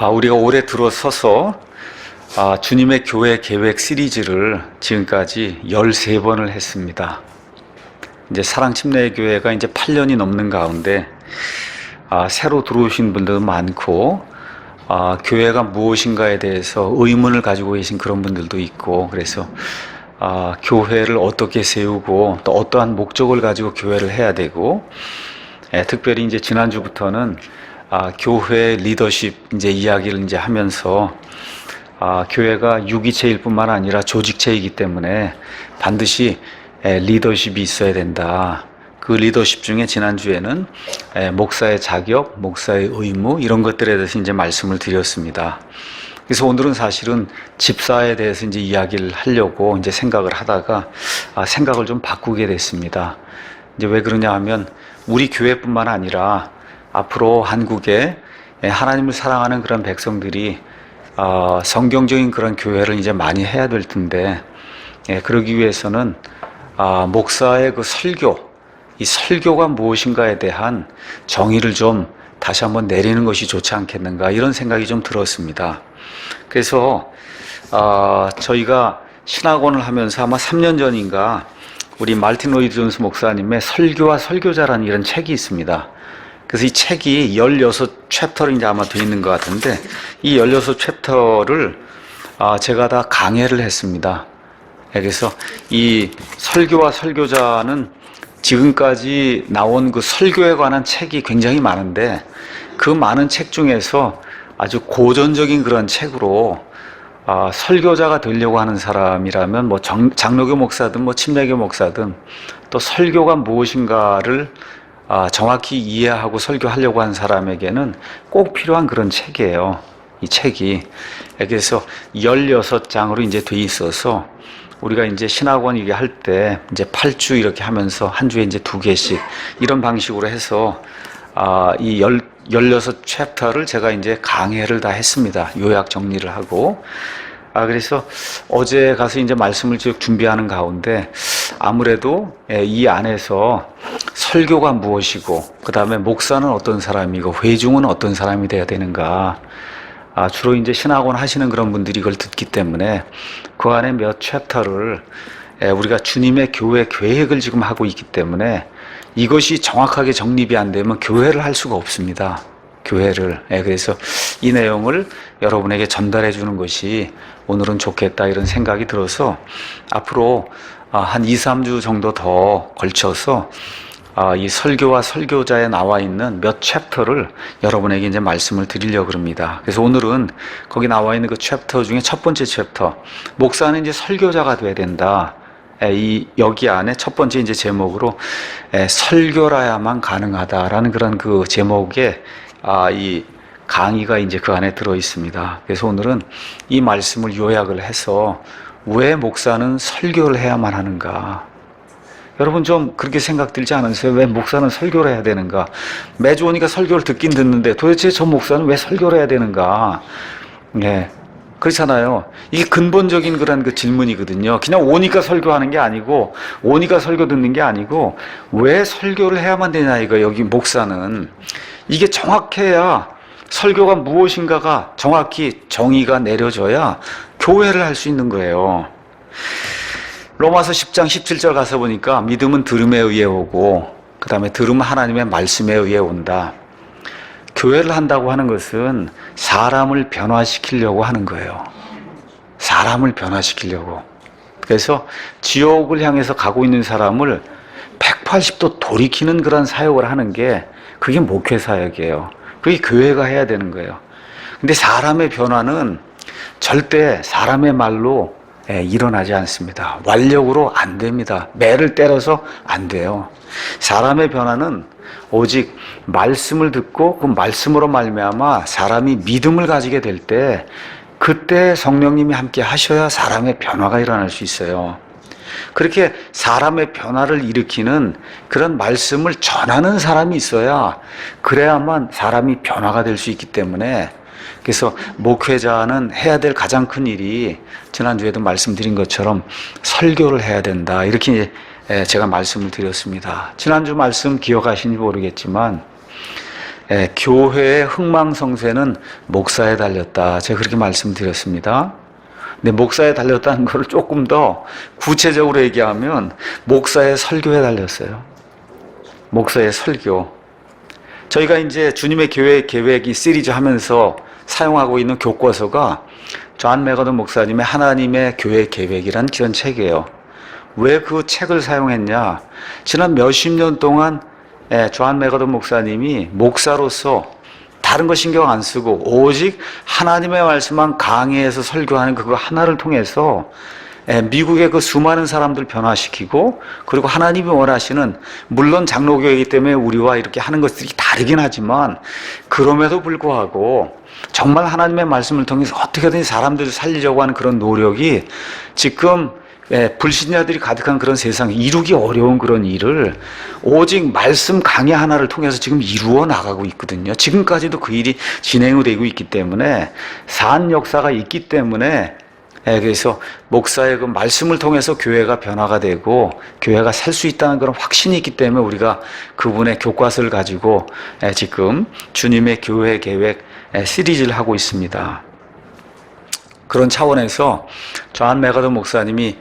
우리가 올해 들어서서 주님의 교회 계획 시리즈를 지금까지 13번을 했습니다. 이제 사랑침례교회가 이제 8년이 넘는 가운데 새로 들어오신 분들도 많고 교회가 무엇인가에 대해서 의문을 가지고 계신 그런 분들도 있고, 그래서 교회를 어떻게 세우고 또 어떠한 목적을 가지고 교회를 해야 되고, 특별히 이제 지난주부터는 교회 리더십 이제 이야기를 이제 하면서 교회가 유기체일 뿐만 아니라 조직체이기 때문에 반드시 리더십이 있어야 된다. 그 리더십 중에 지난주에는 목사의 자격, 목사의 의무 이런 것들에 대해서 이제 말씀을 드렸습니다. 그래서 오늘은 사실은 집사에 대해서 이제 이야기를 하려고 이제 생각을 하다가 생각을 좀 바꾸게 됐습니다. 이제 왜 그러냐 하면 우리 교회뿐만 아니라 앞으로 한국에 하나님을 사랑하는 그런 백성들이 성경적인 그런 교회를 이제 많이 해야 될 텐데, 그러기 위해서는 목사의 그 설교, 이 설교가 무엇인가에 대한 정의를 좀 다시 한번 내리는 것이 좋지 않겠는가, 이런 생각이 좀 들었습니다. 그래서 저희가 신학원을 하면서 아마 3년 전인가 우리 말틴 로이드 존스 목사님의 설교와 설교자라는 이런 책이 있습니다. 그래서 이 책이 16챕터로 이제 아마 되어 있는 것 같은데, 이 16챕터를 제가 다 강해를 했습니다. 그래서 이 설교와 설교자는 지금까지 나온 그 설교에 관한 책이 굉장히 많은데, 그 많은 책 중에서 아주 고전적인 그런 책으로 설교자가 되려고 하는 사람이라면 뭐 장로교 목사든 뭐 침례교 목사든 또 설교가 무엇인가를 정확히 이해하고 설교하려고 하는 사람에게는 꼭 필요한 그런 책이에요. 이 책이. 그래서 16장으로 이제 돼 있어서 우리가 이제 신학원 이게 할 때 이제 8주 이렇게 하면서 한 주에 이제 2개씩 이런 방식으로 해서 이 16챕터를 제가 이제 강해를 다 했습니다. 요약 정리를 하고. 그래서 어제 가서 이제 말씀을 쭉 준비하는 가운데 아무래도 이 안에서 설교가 무엇이고, 그 다음에 목사는 어떤 사람이고, 회중은 어떤 사람이 돼야 되는가. 주로 이제 신학원 하시는 그런 분들이 이걸 듣기 때문에 그 안에 몇 챕터를 우리가 주님의 교회 계획을 지금 하고 있기 때문에 이것이 정확하게 정립이 안 되면 교회를 할 수가 없습니다. 교회를. 그래서 이 내용을 여러분에게 전달해 주는 것이 오늘은 좋겠다, 이런 생각이 들어서 앞으로 한 2, 3주 정도 더 걸쳐서 이 설교와 설교자에 나와 있는 몇 챕터를 여러분에게 이제 말씀을 드리려고 합니다. 그래서 오늘은 거기 나와 있는 그 챕터 중에 첫 번째 챕터, 목사는 이제 설교자가 돼야 된다. 여기 안에 첫 번째 이제 제목으로 설교라야만 가능하다라는 그런 그 제목에 이 강의가 이제 그 안에 들어 있습니다. 그래서 오늘은 이 말씀을 요약을 해서 왜 목사는 설교를 해야만 하는가? 여러분 좀 그렇게 생각 들지 않으세요? 왜 목사는 설교를 해야 되는가? 매주 오니까 설교를 듣긴 듣는데 도대체 저 목사는 왜 설교를 해야 되는가? 그렇잖아요. 이게 근본적인 그런 그 질문이거든요. 그냥 오니까 설교하는 게 아니고, 오니까 설교 듣는 게 아니고, 왜 설교를 해야만 되냐, 이거, 여기 목사는. 이게 정확해야 설교가 무엇인가가 정확히 정의가 내려져야 교회를 할 수 있는 거예요. 로마서 10장 17절 가서 보니까 믿음은 들음에 의해 오고, 그 다음에 들음은 하나님의 말씀에 의해 온다. 교회를 한다고 하는 것은 사람을 변화시키려고 하는 거예요. 사람을 변화시키려고. 그래서 지옥을 향해서 가고 있는 사람을 180도 돌이키는 그런 사역을 하는 게 그게 목회 사역이에요. 그게 교회가 해야 되는 거예요. 근데 사람의 변화는 절대 사람의 말로 일어나지 않습니다. 완력으로 안 됩니다. 매를 때려서 안 돼요. 사람의 변화는 오직 말씀을 듣고 그 말씀으로 말미암아 사람이 믿음을 가지게 될 때, 그때 성령님이 함께 하셔야 사람의 변화가 일어날 수 있어요. 그렇게 사람의 변화를 일으키는 그런 말씀을 전하는 사람이 있어야, 그래야만 사람이 변화가 될 수 있기 때문에, 그래서 목회자는 해야 될 가장 큰 일이 지난주에도 말씀드린 것처럼 설교를 해야 된다, 이렇게 제가 말씀을 드렸습니다. 지난주 말씀 기억하시는지 모르겠지만 교회의 흥망성쇠는 목사에 달렸다. 제가 그렇게 말씀드렸습니다. 근데 목사에 달렸다는 것을 조금 더 구체적으로 얘기하면 목사의 설교에 달렸어요. 목사의 설교. 저희가 이제 주님의 교회 계획 이 시리즈 하면서 사용하고 있는 교과서가 존 맥아더 목사님의 하나님의 교회 계획이란 그런 책이에요. 왜 그 책을 사용했냐? 지난 몇십 년 동안 존 맥아더 목사님이 목사로서 다른 거 신경 안 쓰고 오직 하나님의 말씀만 강해해서 설교하는 그거 하나를 통해서 미국의 그 수많은 사람들 변화시키고, 그리고 하나님이 원하시는, 물론 장로교회이기 때문에 우리와 이렇게 하는 것들이 다르긴 하지만 그럼에도 불구하고 정말 하나님의 말씀을 통해서 어떻게든 사람들을 살리려고 하는 그런 노력이 지금 불신자들이 가득한 그런 세상에 이루기 어려운 그런 일을 오직 말씀 강의 하나를 통해서 지금 이루어 나가고 있거든요. 지금까지도 그 일이 진행되고 있기 때문에, 산 역사가 있기 때문에, 그래서 목사의 그 말씀을 통해서 교회가 변화가 되고 교회가 살 수 있다는 그런 확신이 있기 때문에 우리가 그분의 교과서를 가지고 지금 주님의 교회 계획 시리즈를 하고 있습니다. 그런 차원에서 존 맥아더 목사님이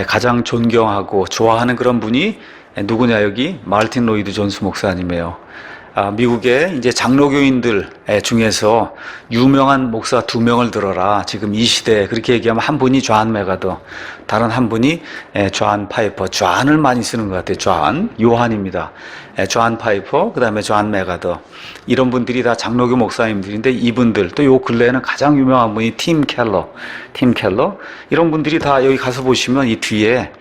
가장 존경하고 좋아하는 그런 분이 누구냐? 여기 마르틴 로이드 존스 목사님이에요. 미국의 이제 장로교인들 중에서 유명한 목사 2명을 들어라. 지금 이 시대에 그렇게 얘기하면 한 분이 존 맥아더, 다른 한 분이 존 파이퍼. 존을 많이 쓰는 것 같아요. 존, 요한입니다. 존 파이퍼, 그 다음에 존 맥아더. 이런 분들이 다 장로교 목사님들인데, 이분들, 또 요 근래에는 가장 유명한 분이 팀 켈러. 이런 분들이 다 여기 가서 보시면 이 뒤에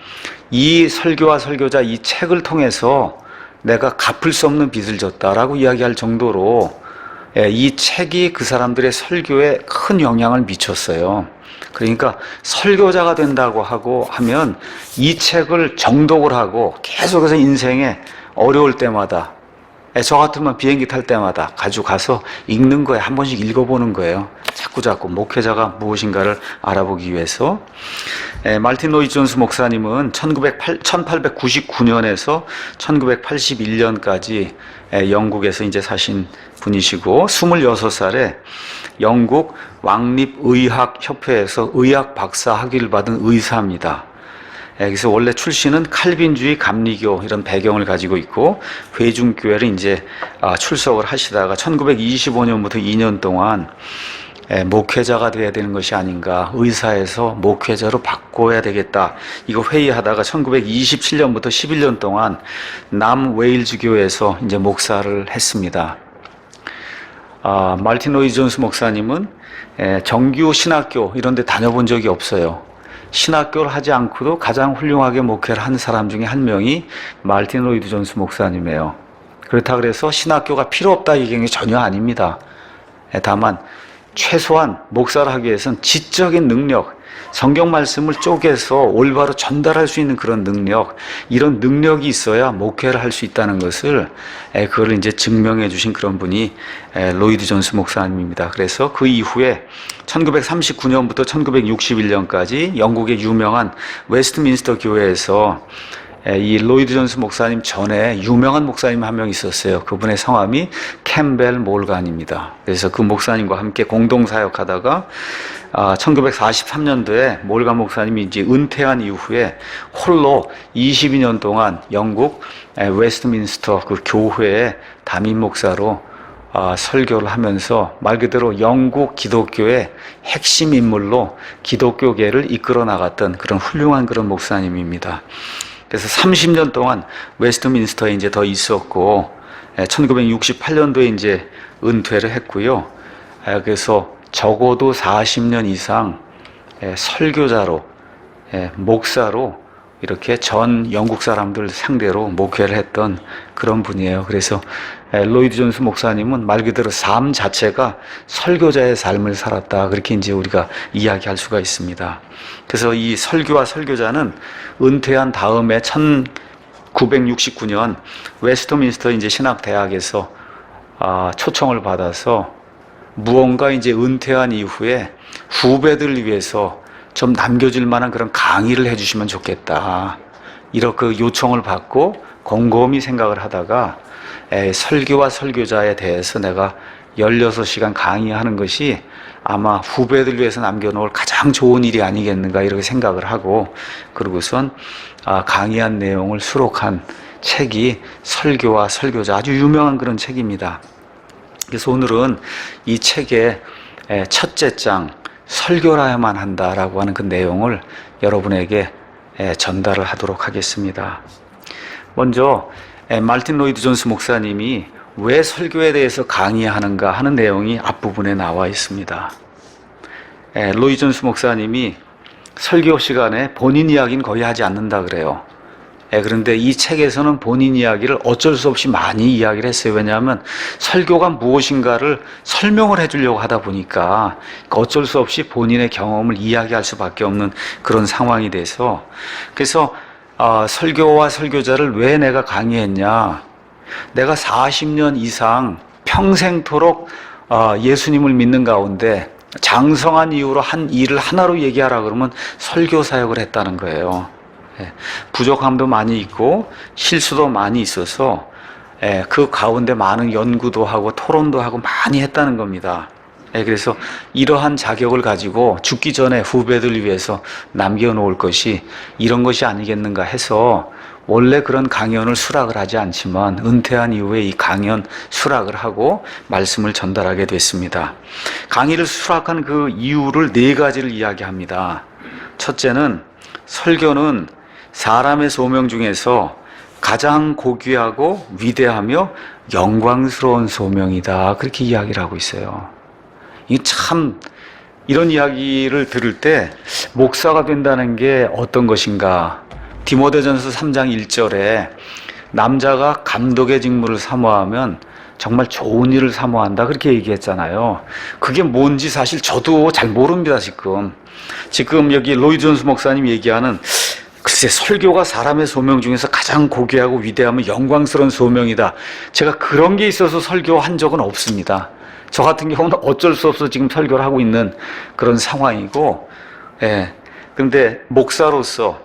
이 설교와 설교자 이 책을 통해서 내가 갚을 수 없는 빚을 졌다라고 이야기할 정도로 이 책이 그 사람들의 설교에 큰 영향을 미쳤어요. 그러니까 설교자가 된다고 하면 이 책을 정독을 하고 계속해서 인생에 어려울 때마다, 저 같으면 비행기 탈 때마다 가지고 가서 읽는 거예요. 한 번씩 읽어보는 거예요. 자꾸 목회자가 무엇인가를 알아보기 위해서. 마르틴 로이드 존스 목사님은 1899년에서 1981년까지 영국에서 이제 사신 분이시고, 26살에 영국 왕립의학협회에서 의학 박사 학위를 받은 의사입니다. 그래서 원래 출신은 칼빈주의 감리교 이런 배경을 가지고 있고, 회중교회를 이제 출석을 하시다가 1925년부터 2년 동안 목회자가 돼야 되는 것이 아닌가, 의사에서 목회자로 바꿔야 되겠다, 이거 회의하다가 1927년부터 11년 동안 남웨일즈 교회에서 이제 목사를 했습니다. 마르틴 로이드 존스 목사님은 정규 신학교 이런 데 다녀본 적이 없어요. 신학교를 하지 않고도 가장 훌륭하게 목회를 한 사람 중에 한 명이 마르틴 로이드 존스 목사님이에요. 그렇다 그래서 신학교가 필요 없다 이 얘기는 전혀 아닙니다. 다만 최소한 목사를 하기 위해서는 지적인 능력, 성경 말씀을 쪼개서 올바로 전달할 수 있는 그런 능력, 이런 능력이 있어야 목회를 할 수 있다는 것을 그걸 이제 증명해 주신 그런 분이 로이드 존스 목사님입니다. 그래서 그 이후에 1939년부터 1961년까지 영국의 유명한 웨스트민스터 교회에서 이 로이드 존스 목사님 전에 유명한 목사님 한 명 있었어요. 그분의 성함이 캠벨 몰간입니다. 그래서 그 목사님과 함께 공동 사역하다가 1943년도에 몰간 목사님이 이제 은퇴한 이후에 홀로 22년 동안 영국 웨스트민스터 그 교회의 담임 목사로 설교를 하면서 말 그대로 영국 기독교의 핵심 인물로 기독교계를 이끌어 나갔던 그런 훌륭한 그런 목사님입니다. 그래서 30년 동안 웨스트민스터에 이제 더 있었고, 1968년도에 이제 은퇴를 했고요. 그래서 적어도 40년 이상 설교자로, 목사로 이렇게 전 영국 사람들 상대로 목회를 했던 그런 분이에요. 그래서 로이드 존스 목사님은 말 그대로 삶 자체가 설교자의 삶을 살았다, 그렇게 이제 우리가 이야기할 수가 있습니다. 그래서 이 설교와 설교자는 은퇴한 다음에 1969년 웨스트민스터 이제 신학대학에서 초청을 받아서 무언가 이제 은퇴한 이후에 후배들을 위해서 좀 남겨질 만한 그런 강의를 해주시면 좋겠다, 이렇게 요청을 받고 곰곰이 생각을 하다가 설교와 설교자에 대해서 내가 16시간 강의하는 것이 아마 후배들 위해서 남겨놓을 가장 좋은 일이 아니겠는가 이렇게 생각을 하고, 그러고선 강의한 내용을 수록한 책이 설교와 설교자, 아주 유명한 그런 책입니다. 그래서 오늘은 이 책의 첫째 장 설교라야만 한다라고 하는 그 내용을 여러분에게 전달을 하도록 하겠습니다. 먼저 말틴 로이드 존스 목사님이 왜 설교에 대해서 강의하는가 하는 내용이 앞부분에 나와 있습니다. 로이드 존스 목사님이 설교 시간에 본인 이야기는 거의 하지 않는다 그래요. 그런데 이 책에서는 본인 이야기를 어쩔 수 없이 많이 이야기를 했어요. 왜냐하면 설교가 무엇인가를 설명을 해주려고 하다 보니까 어쩔 수 없이 본인의 경험을 이야기할 수밖에 없는 그런 상황이 돼서, 그래서 설교와 설교자를 왜 내가 강의했냐, 내가 40년 이상 평생토록 예수님을 믿는 가운데 장성한 이유로 한 일을 하나로 얘기하라 그러면 설교 사역을 했다는 거예요. 부족함도 많이 있고 실수도 많이 있어서 그 가운데 많은 연구도 하고 토론도 하고 많이 했다는 겁니다. 그래서 이러한 자격을 가지고 죽기 전에 후배들 위해서 남겨놓을 것이 이런 것이 아니겠는가 해서 원래 그런 강연을 수락을 하지 않지만 은퇴한 이후에 이 강연 수락을 하고 말씀을 전달하게 됐습니다. 강의를 수락한 그 이유를 4가지를 이야기합니다. 첫째는 설교는 사람의 소명 중에서 가장 고귀하고 위대하며 영광스러운 소명이다, 그렇게 이야기를 하고 있어요. 이 참, 이런 이야기를 들을 때 목사가 된다는 게 어떤 것인가. 디모데전서 3장 1절에 남자가 감독의 직무를 사모하면 정말 좋은 일을 사모한다, 그렇게 얘기했잖아요. 그게 뭔지 사실 저도 잘 모릅니다. 지금 여기 로이드 존스 목사님 얘기하는, 글쎄, 설교가 사람의 소명 중에서 가장 고귀하고 위대하며 영광스러운 소명이다, 제가 그런 게 있어서 설교한 적은 없습니다. 저 같은 경우는 어쩔 수 없어 지금 설교를 하고 있는 그런 상황이고, 근데 목사로서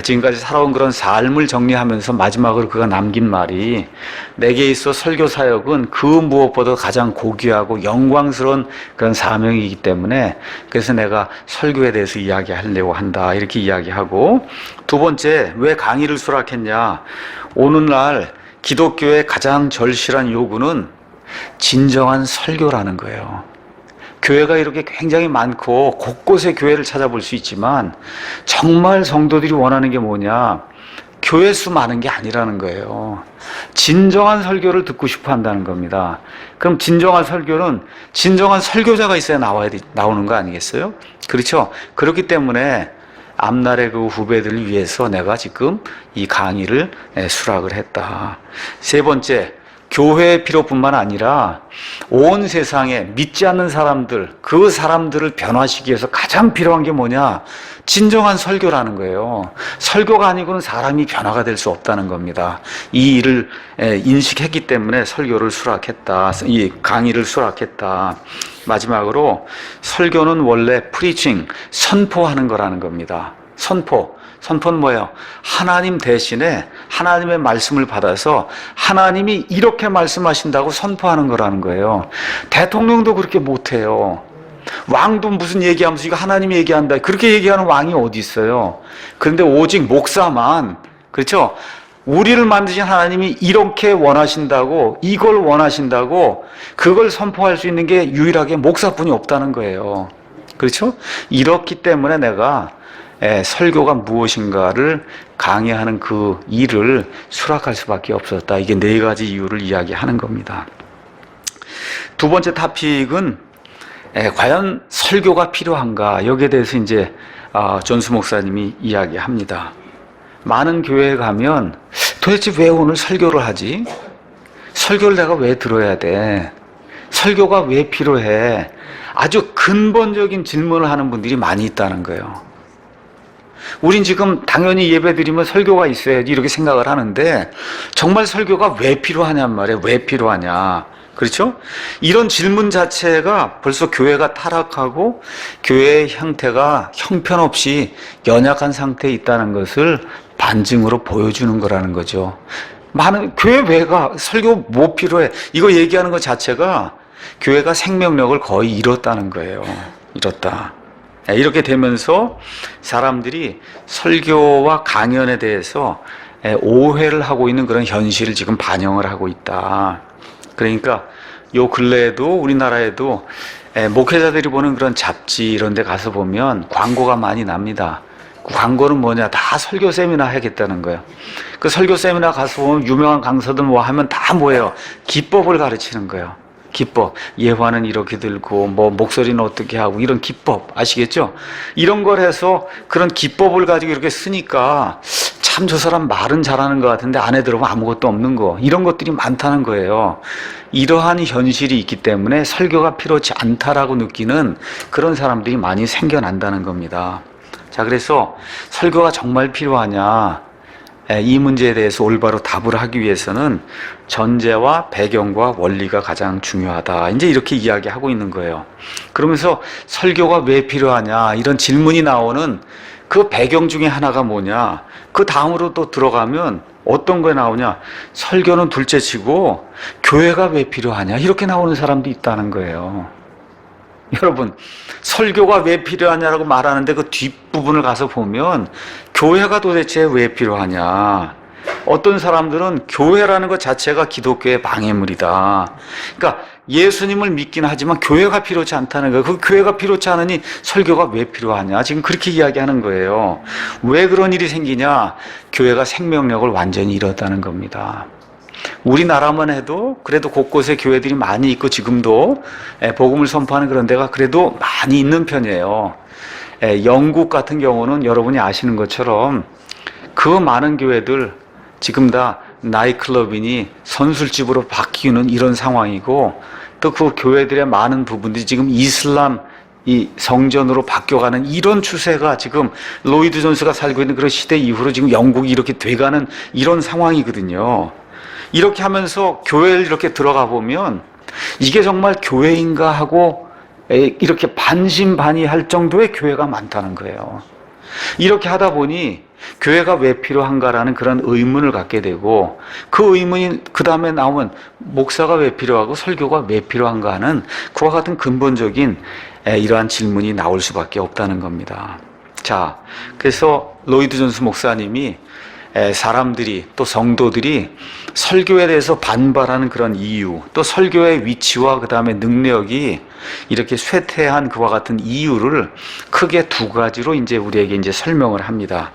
지금까지 살아온 그런 삶을 정리하면서 마지막으로 그가 남긴 말이, 내게 있어 설교 사역은 그 무엇보다 가장 고귀하고 영광스러운 그런 사명이기 때문에 그래서 내가 설교에 대해서 이야기하려고 한다, 이렇게 이야기하고, 두 번째, 왜 강의를 수락했냐, 오늘날 기독교의 가장 절실한 요구는 진정한 설교라는 거예요. 교회가 이렇게 굉장히 많고 곳곳에 교회를 찾아볼 수 있지만 정말 성도들이 원하는 게 뭐냐, 교회 수 많은 게 아니라는 거예요. 진정한 설교를 듣고 싶어 한다는 겁니다. 그럼 진정한 설교는 진정한 설교자가 있어야 나오는 거 아니겠어요? 그렇죠? 그렇기 때문에 앞날의 그 후배들을 위해서 내가 지금 이 강의를 수락을 했다. 세 번째, 교회의 필요뿐만 아니라 온 세상에 믿지 않는 사람들, 그 사람들을 변화시키기 위해서 가장 필요한 게 뭐냐? 진정한 설교라는 거예요. 설교가 아니고는 사람이 변화가 될 수 없다는 겁니다. 이 일을 인식했기 때문에 설교를 수락했다, 이 강의를 수락했다. 마지막으로 설교는 원래 프리칭, 선포하는 거라는 겁니다. 선포는 뭐예요? 하나님 대신에 하나님의 말씀을 받아서 하나님이 이렇게 말씀하신다고 선포하는 거라는 거예요. 대통령도 그렇게 못해요. 왕도 무슨 얘기하면서 이거 하나님이 얘기한다, 그렇게 얘기하는 왕이 어디 있어요? 그런데 오직 목사만, 그렇죠? 우리를 만드신 하나님이 이렇게 원하신다고, 이걸 원하신다고, 그걸 선포할 수 있는 게 유일하게 목사뿐이 없다는 거예요. 그렇죠? 이렇기 때문에 내가 설교가 무엇인가를 강의하는 그 일을 수락할 수밖에 없었다. 이게 4가지 이유를 이야기하는 겁니다. 두 번째 토픽은 과연 설교가 필요한가, 여기에 대해서 이제 존스 목사님이 이야기합니다. 많은 교회에 가면 도대체 왜 오늘 설교를 하지? 설교를 내가 왜 들어야 돼? 설교가 왜 필요해? 아주 근본적인 질문을 하는 분들이 많이 있다는 거예요. 우린 지금 당연히 예배드리면 설교가 있어야지 이렇게 생각을 하는데 정말 설교가 왜 필요하냔 말이에요. 왜 필요하냐. 그렇죠? 이런 질문 자체가 벌써 교회가 타락하고 교회의 형태가 형편없이 연약한 상태에 있다는 것을 반증으로 보여주는 거라는 거죠. 많은 교회 왜가 설교 뭐 필요해? 이거 얘기하는 것 자체가 교회가 생명력을 거의 잃었다는 거예요. 잃었다. 이렇게 되면서 사람들이 설교와 강연에 대해서 오해를 하고 있는 그런 현실을 지금 반영을 하고 있다. 그러니까 요 근래에도 우리나라에도 목회자들이 보는 그런 잡지 이런 데 가서 보면 광고가 많이 납니다. 그 광고는 뭐냐? 다 설교 세미나 하겠다는 거예요. 그 설교 세미나 가서 보면 유명한 강사들 뭐 하면 다 뭐예요? 기법을 가르치는 거예요. 기법. 예화는 이렇게 들고 뭐 목소리는 어떻게 하고 이런 기법 아시겠죠? 이런 걸 해서 그런 기법을 가지고 이렇게 쓰니까 참 저 사람 말은 잘하는 것 같은데 안에 들어보면 아무것도 없는 거 이런 것들이 많다는 거예요. 이러한 현실이 있기 때문에 설교가 필요치 않다라고 느끼는 그런 사람들이 많이 생겨난다는 겁니다. 자, 그래서 설교가 정말 필요하냐? 이 문제에 대해서 올바로 답을 하기 위해서는 전제와 배경과 원리가 가장 중요하다. 이제 이렇게 이야기하고 있는 거예요. 그러면서 설교가 왜 필요하냐? 이런 질문이 나오는 그 배경 중에 하나가 뭐냐? 그 다음으로 또 들어가면 어떤 거에 나오냐? 설교는 둘째 치고 교회가 왜 필요하냐? 이렇게 나오는 사람도 있다는 거예요. 여러분, 설교가 왜 필요하냐라고 말하는데 그 뒷부분을 가서 보면 교회가 도대체 왜 필요하냐? 어떤 사람들은 교회라는 것 자체가 기독교의 방해물이다. 그러니까 예수님을 믿긴 하지만 교회가 필요치 않다는 거예요. 그 교회가 필요치 않으니 설교가 왜 필요하냐? 지금 그렇게 이야기하는 거예요. 왜 그런 일이 생기냐? 교회가 생명력을 완전히 잃었다는 겁니다. 우리나라만 해도 그래도 곳곳에 교회들이 많이 있고 지금도 복음을 선포하는 그런 데가 그래도 많이 있는 편이에요. 영국 같은 경우는 여러분이 아시는 것처럼 그 많은 교회들 지금 다 나이클럽이니 선술집으로 바뀌는 이런 상황이고 또 그 교회들의 많은 부분들이 지금 이슬람 이 성전으로 바뀌어가는 이런 추세가 지금 로이드 존스가 살고 있는 그런 시대 이후로 지금 영국이 이렇게 돼가는 이런 상황이거든요. 이렇게 하면서 교회를 이렇게 들어가 보면 이게 정말 교회인가 하고 이렇게 반신반의할 정도의 교회가 많다는 거예요. 이렇게 하다 보니 교회가 왜 필요한가라는 그런 의문을 갖게 되고 그 의문이 그 다음에 나오면 목사가 왜 필요하고 설교가 왜 필요한가 하는 그와 같은 근본적인 이러한 질문이 나올 수밖에 없다는 겁니다. 자, 그래서 로이드 존스 목사님이 사람들이 또 성도들이 설교에 대해서 반발하는 그런 이유 또 설교의 위치와 그 다음에 능력이 이렇게 쇠퇴한 그와 같은 이유를 크게 두 가지로 이제 우리에게 이제 설명을 합니다.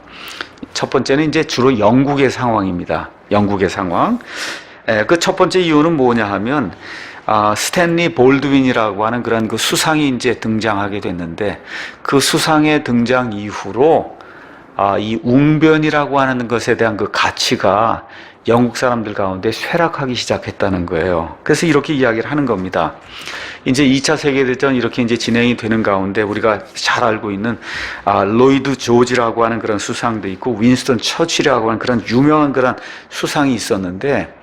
첫 번째는 이제 주로 영국의 상황입니다. 영국의 상황. 그 첫 번째 이유는 뭐냐 하면 스탠리 볼드윈이라고 하는 그런 그 수상이 이제 등장하게 됐는데 그 수상의 등장 이후로 이 웅변이라고 하는 것에 대한 그 가치가 영국 사람들 가운데 쇠락하기 시작했다는 거예요. 그래서 이렇게 이야기를 하는 겁니다. 이제 2차 세계대전 이렇게 이제 진행이 되는 가운데 우리가 잘 알고 있는 로이드 조지라고 하는 그런 수상도 있고 윈스턴 처칠이라고 하는 그런 유명한 그런 수상이 있었는데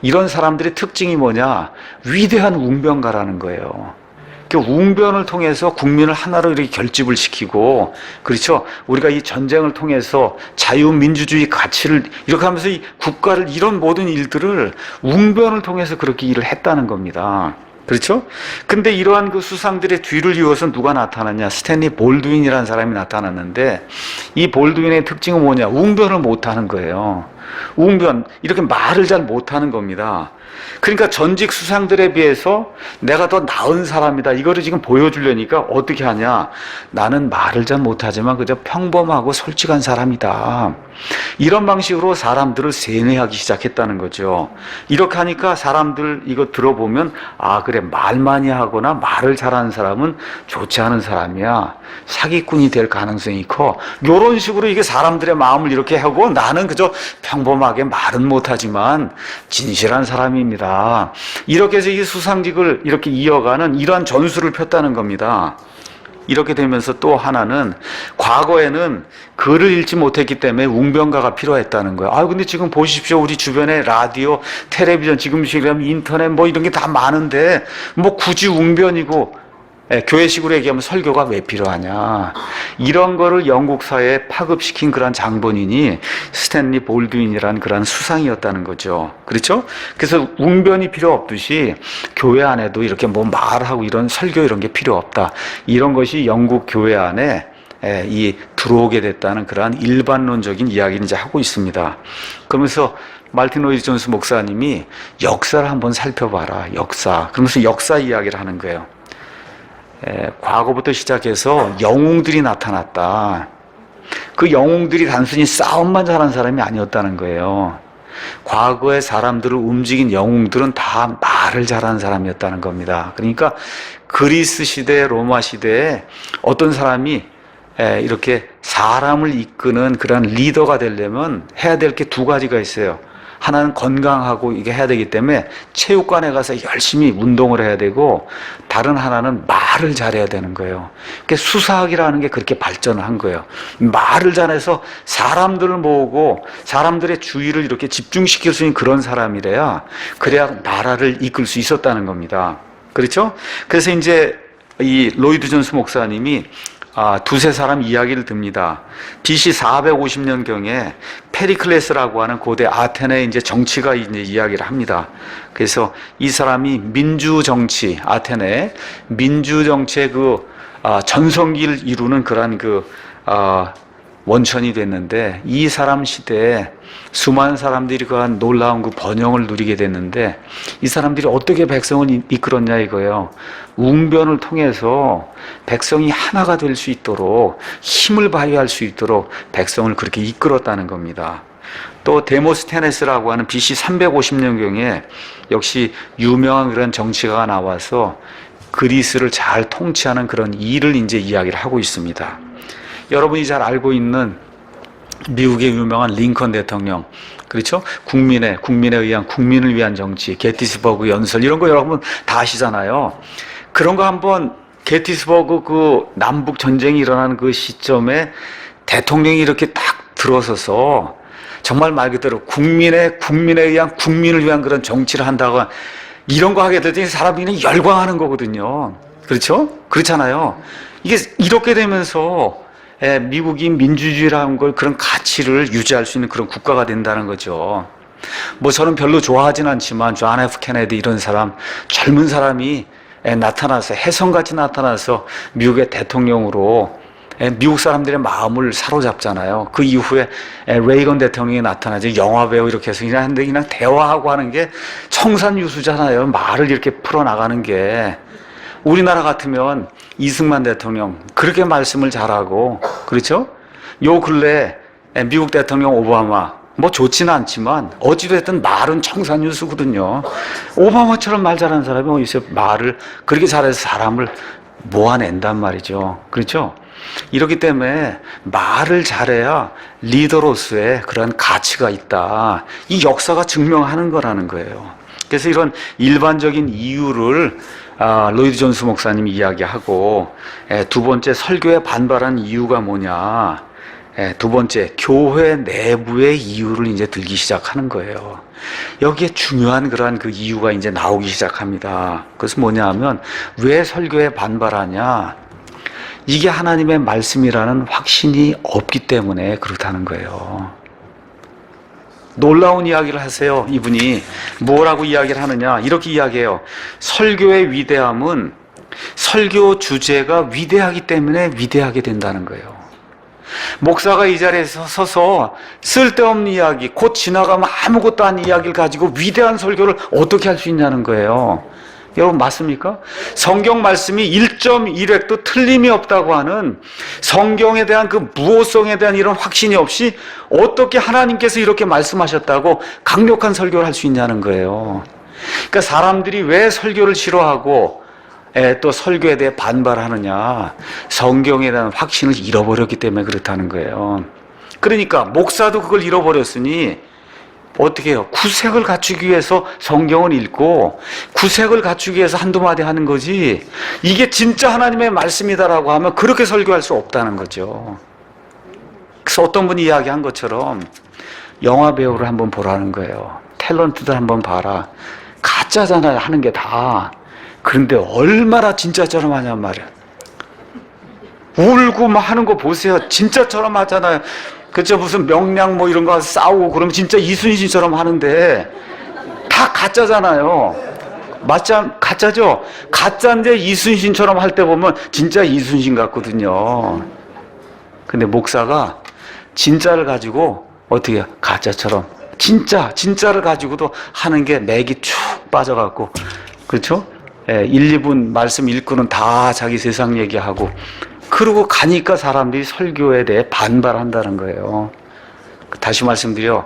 이런 사람들의 특징이 뭐냐? 위대한 웅변가라는 거예요. 그 웅변을 통해서 국민을 하나로 이렇게 결집을 시키고, 그렇죠? 우리가 이 전쟁을 통해서 자유민주주의 가치를 이렇게 하면서 이 국가를 이런 모든 일들을 웅변을 통해서 그렇게 일을 했다는 겁니다. 그렇죠? 근데 이러한 그 수상들의 뒤를 이어서 누가 나타났냐? 스탠리 볼드윈이라는 사람이 나타났는데 이 볼드윈의 특징은 뭐냐? 웅변을 못하는 거예요. 웅변, 이렇게 말을 잘 못하는 겁니다. 그러니까 전직 수상들에 비해서 내가 더 나은 사람이다. 이거를 지금 보여주려니까 어떻게 하냐? 나는 말을 잘 못하지만 그저 평범하고 솔직한 사람이다. 이런 방식으로 사람들을 세뇌하기 시작했다는 거죠. 이렇게 하니까 사람들 이거 들어보면 그래 말 많이 하거나 말을 잘하는 사람은 좋지 않은 사람이야. 사기꾼이 될 가능성이 커. 이런 식으로 이게 사람들의 마음을 이렇게 하고 나는 그저 평범하게 말은 못하지만 진실한 사람입니다. 이렇게 해서 이 수상직을 이렇게 이어가는 이러한 전술을 폈다는 겁니다. 이렇게 되면서 또 하나는 과거에는 글을 읽지 못했기 때문에 웅변가가 필요했다는 거예요. 근데 지금 보십시오. 우리 주변에 라디오, 텔레비전, 지금 시기라면 인터넷 뭐 이런 게 다 많은데 뭐 굳이 웅변이고 교회식으로 얘기하면 설교가 왜 필요하냐. 이런 거를 영국 사회에 파급시킨 그런 장본인이 스탠리 볼드윈이라는 그런 수상이었다는 거죠. 그렇죠? 그래서 웅변이 필요 없듯이 교회 안에도 이렇게 뭐 말하고 이런 설교 이런 게 필요 없다. 이런 것이 영국 교회 안에 들어오게 됐다는 그러한 일반론적인 이야기를 이제 하고 있습니다. 그러면서 말틴 로이드 존스 목사님이 역사를 한번 살펴봐라. 역사. 그러면서 역사 이야기를 하는 거예요. 과거부터 시작해서 영웅들이 나타났다. 그 영웅들이 단순히 싸움만 잘한 사람이 아니었다는 거예요. 과거의 사람들을 움직인 영웅들은 다 말을 잘하는 사람이었다는 겁니다. 그러니까 그리스 시대, 로마 시대에 어떤 사람이 이렇게 사람을 이끄는 그런 리더가 되려면 해야 될 게 두 가지가 있어요. 하나는 건강하고 이게 해야 되기 때문에 체육관에 가서 열심히 운동을 해야 되고, 다른 하나는 말을 잘해야 되는 거예요. 그러니까 수사학이라는 게 그렇게 발전을 한 거예요. 말을 잘해서 사람들을 모으고 사람들의 주의를 이렇게 집중시킬 수 있는 그런 사람이래야 그래야 나라를 이끌 수 있었다는 겁니다. 그렇죠? 그래서 이제 이 로이드 존스 목사님이 두세 사람 이야기를 듭니다. BC 450년경에 페리클레스라고 하는 고대 아테네 이제 정치가 이제 이야기를 합니다. 그래서 이 사람이 민주 정치, 아테네 민주 정치의 전성기를 이루는 그러한 원천이 됐는데, 이 사람 시대에 수많은 사람들이 그한 놀라운 번영을 누리게 됐는데, 이 사람들이 어떻게 백성을 이끌었냐 이거예요. 웅변을 통해서 백성이 하나가 될 수 있도록, 힘을 발휘할 수 있도록 백성을 그렇게 이끌었다는 겁니다. 또 데모스테네스라고 하는 BC 350년경에 역시 유명한 그런 정치가가 나와서 그리스를 잘 통치하는 그런 일을 이제 이야기를 하고 있습니다. 여러분이 잘 알고 있는 미국의 유명한 링컨 대통령, 그렇죠? 국민에 의한 국민을 위한 정치, 게티스버그 연설 이런 거 여러분 다 아시잖아요. 그런 거 한번 게티스버그 남북 전쟁이 일어나는 그 시점에 대통령이 이렇게 딱 들어서서 정말 말 그대로 국민에 의한 국민을 위한 그런 정치를 한다고, 이런 거 하게 되더니 사람이 열광하는 거거든요. 그렇죠? 그렇잖아요. 이게 이렇게 되면서 미국이 민주주의라는 걸, 그런 가치를 유지할 수 있는 그런 국가가 된다는 거죠. 뭐 저는 별로 좋아하진 않지만 존 F 케네디 이런 사람, 젊은 사람이 나타나서, 혜성같이 나타나서 미국의 대통령으로 미국 사람들의 마음을 사로잡잖아요. 그 이후에 레이건 대통령이 나타나지, 영화배우 이렇게 해서 그냥 대화하고 하는 게 청산유수잖아요. 말을 이렇게 풀어나가는 게. 우리나라 같으면 이승만 대통령 그렇게 말씀을 잘하고, 그렇죠? 요 근래 미국 대통령 오바마 뭐 좋지는 않지만 어찌됐든 말은 청산유수거든요. 오바마처럼 말 잘하는 사람이 어디 있어요? 말을 그렇게 잘해서 사람을 모아낸단 말이죠. 그렇죠? 이렇기 때문에 말을 잘해야 리더로서의 그런 가치가 있다. 이 역사가 증명하는 거라는 거예요. 그래서 이런 일반적인 이유를 로이드 존스 목사님이 이야기하고, 두 번째 설교에 반발한 이유가 뭐냐, 두 번째 교회 내부의 이유를 이제 들기 시작하는 거예요. 여기에 중요한 그러한 그 이유가 이제 나오기 시작합니다. 그래서 뭐냐 하면, 왜 설교에 반발하냐, 이게 하나님의 말씀이라는 확신이 없기 때문에 그렇다는 거예요. 놀라운 이야기를 하세요. 이분이 뭐라고 이야기를 하느냐, 이렇게 이야기해요. 설교의 위대함은 설교 주제가 위대하기 때문에 위대하게 된다는 거예요. 목사가 이 자리에서 서서 쓸데없는 이야기, 곧 지나가면 아무것도 아닌 이야기를 가지고 위대한 설교를 어떻게 할 수 있냐는 거예요. 여러분 맞습니까? 성경 말씀이 1.1획도 틀림이 없다고 하는, 성경에 대한 그 무호성에 대한 이런 확신이 없이 어떻게 하나님께서 이렇게 말씀하셨다고 강력한 설교를 할 수 있냐는 거예요. 그러니까 사람들이 왜 설교를 싫어하고 또 설교에 대해 반발하느냐, 성경에 대한 확신을 잃어버렸기 때문에 그렇다는 거예요. 그러니까 목사도 그걸 잃어버렸으니 어떻게 해요? 구색을 갖추기 위해서 성경을 읽고 구색을 갖추기 위해서 한두 마디 하는 거지, 이게 진짜 하나님의 말씀이다라고 하면 그렇게 설교할 수 없다는 거죠. 그래서 어떤 분이 이야기한 것처럼 영화 배우를 한번 보라는 거예요. 탤런트들 한번 봐라. 가짜잖아요, 하는 게 다. 그런데 얼마나 진짜처럼 하냔 말이야. 울고 막 하는 거 보세요. 진짜처럼 하잖아요. 그쵸? 무슨 명량 뭐 이런 거 싸우고 그러면 진짜 이순신처럼 하는데 다 가짜잖아요. 가짜죠? 가짜인데 이순신처럼 할 때 보면 진짜 이순신 같거든요. 근데 목사가 진짜를 가지고 어떻게 해요? 가짜처럼 진짜를 가지고도 하는 게 맥이 쭉 빠져갖고, 그렇죠? 1, 2분 말씀 읽고는 다 자기 세상 얘기하고, 그러고 가니까 사람들이 설교에 대해 반발한다는 거예요. 다시 말씀드려,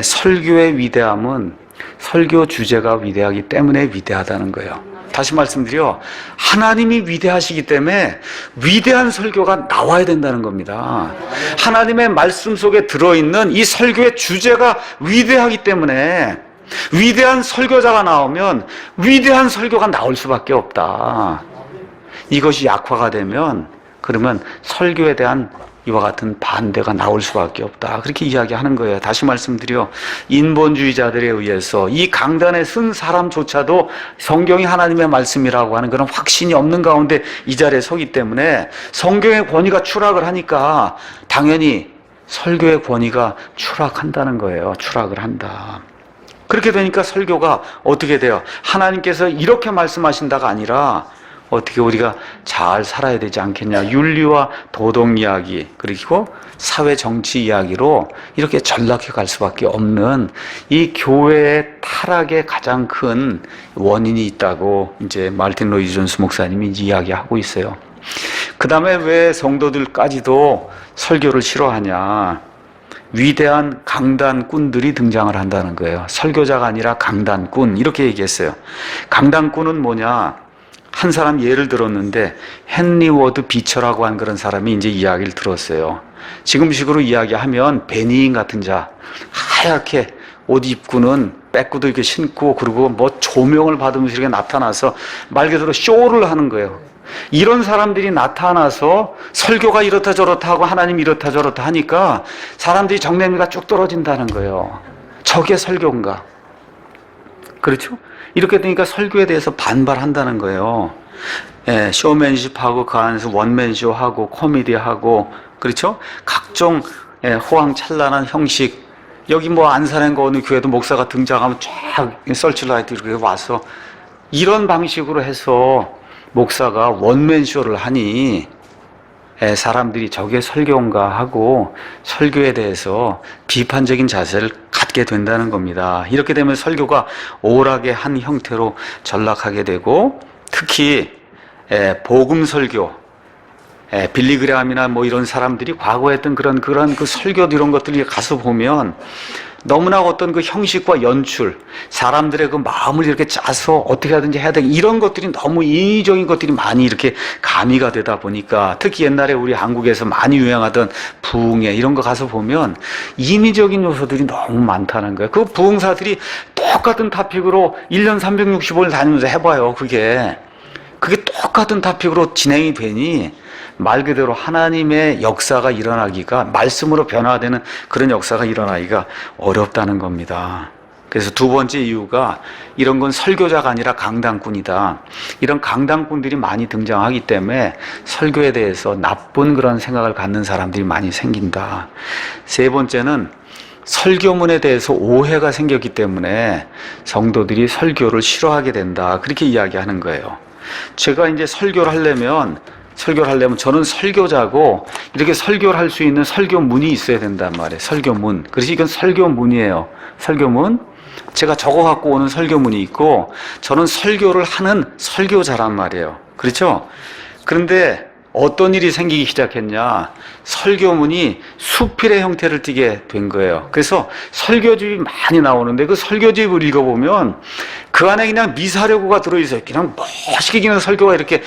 설교의 위대함은 설교 주제가 위대하기 때문에 위대하다는 거예요. 다시 말씀드려, 하나님이 위대하시기 때문에 위대한 설교가 나와야 된다는 겁니다. 하나님의 말씀 속에 들어있는 이 설교의 주제가 위대하기 때문에 위대한 설교자가 나오면 위대한 설교가 나올 수밖에 없다. 이것이 약화가 되면 그러면 설교에 대한 이와 같은 반대가 나올 수밖에 없다. 그렇게 이야기하는 거예요. 다시 말씀드려, 인본주의자들에 의해서 이 강단에 쓴 사람조차도 성경이 하나님의 말씀이라고 하는 그런 확신이 없는 가운데 이 자리에 서기 때문에 성경의 권위가 추락을 하니까 당연히 설교의 권위가 추락한다는 거예요. 추락을 한다. 그렇게 되니까 설교가 어떻게 돼요? 하나님께서 이렇게 말씀하신다가 아니라 어떻게 우리가 잘 살아야 되지 않겠냐. 윤리와 도덕 이야기, 그리고 사회 정치 이야기로 이렇게 전락해 갈 수밖에 없는 이 교회의 타락의 가장 큰 원인이 있다고 이제 말틴 로이드 존스 목사님이 이야기하고 있어요. 그 다음에 왜 성도들까지도 설교를 싫어하냐. 위대한 강단꾼들이 등장을 한다는 거예요. 설교자가 아니라 강단꾼, 이렇게 얘기했어요. 강단꾼은 뭐냐? 한 사람 예를 들었는데 헨리 워드 비처라고 한 그런 사람이 이제 이야기를 들었어요. 지금식으로 이야기하면 베니인 같은 자, 하얗게 옷 입고는 빼꾸도 이렇게 신고, 그리고 뭐 조명을 받으면서 이렇게 나타나서 말 그대로 쇼를 하는 거예요. 이런 사람들이 나타나서 설교가 이렇다 저렇다 하고 하나님 이렇다 저렇다 하니까 사람들이 정내미가 쭉 떨어진다는 거예요. 저게 설교인가? 그렇죠? 이렇게 되니까 설교에 대해서 반발한다는 거예요. 쇼맨십하고 그 안에서 원맨쇼하고 코미디하고, 그렇죠? 각종 호황찬란한 형식. 여기 뭐 안산행거 어느 교회도 목사가 등장하면 쫙 설치라이트 이렇게 와서 이런 방식으로 해서 목사가 원맨쇼를 하니 사람들이 저게 설교인가 하고 설교에 대해서 비판적인 자세를 갖게 된다는 겁니다. 이렇게 되면 설교가 오락의 한 형태로 전락하게 되고, 특히 복음 설교, 빌리그레함이나 뭐 이런 사람들이 과거에 했던 그런 그 설교 이런 것들이 가서 보면 너무나 어떤 그 형식과 연출, 사람들의 그 마음을 이렇게 짜서 어떻게 하든지 해야 되겠다, 이런 것들이 너무 인위적인 것들이 많이 이렇게 가미가 되다 보니까, 특히 옛날에 우리 한국에서 많이 유행하던 부흥회 이런 거 가서 보면 인위적인 요소들이 너무 많다는 거예요. 그 부흥사들이 똑같은 토픽으로 1년 365일 다니면서 해봐요. 그게 똑같은 토픽으로 진행이 되니 말 그대로 하나님의 역사가 일어나기가, 말씀으로 변화되는 그런 역사가 일어나기가 어렵다는 겁니다. 그래서 두 번째 이유가 이런 건 설교자가 아니라 강단꾼이다. 이런 강단꾼들이 많이 등장하기 때문에 설교에 대해서 나쁜 그런 생각을 갖는 사람들이 많이 생긴다. 세 번째는 설교문에 대해서 오해가 생겼기 때문에 성도들이 설교를 싫어하게 된다. 그렇게 이야기하는 거예요. 제가 이제 설교를 하려면 저는 설교자고 이렇게 설교를 할 수 있는 설교문이 있어야 된단 말이에요. 설교문. 그래서 이건 설교문이에요. 설교문. 제가 적어 갖고 오는 설교문이 있고, 저는 설교를 하는 설교자란 말이에요. 그렇죠? 그런데 어떤 일이 생기기 시작했냐. 설교문이 수필의 형태를 띠게 된 거예요. 그래서 설교집이 많이 나오는데 그 설교집을 읽어보면 그 안에 그냥 미사려고가 들어있어요. 그냥 멋있게 기는 설교가 이렇게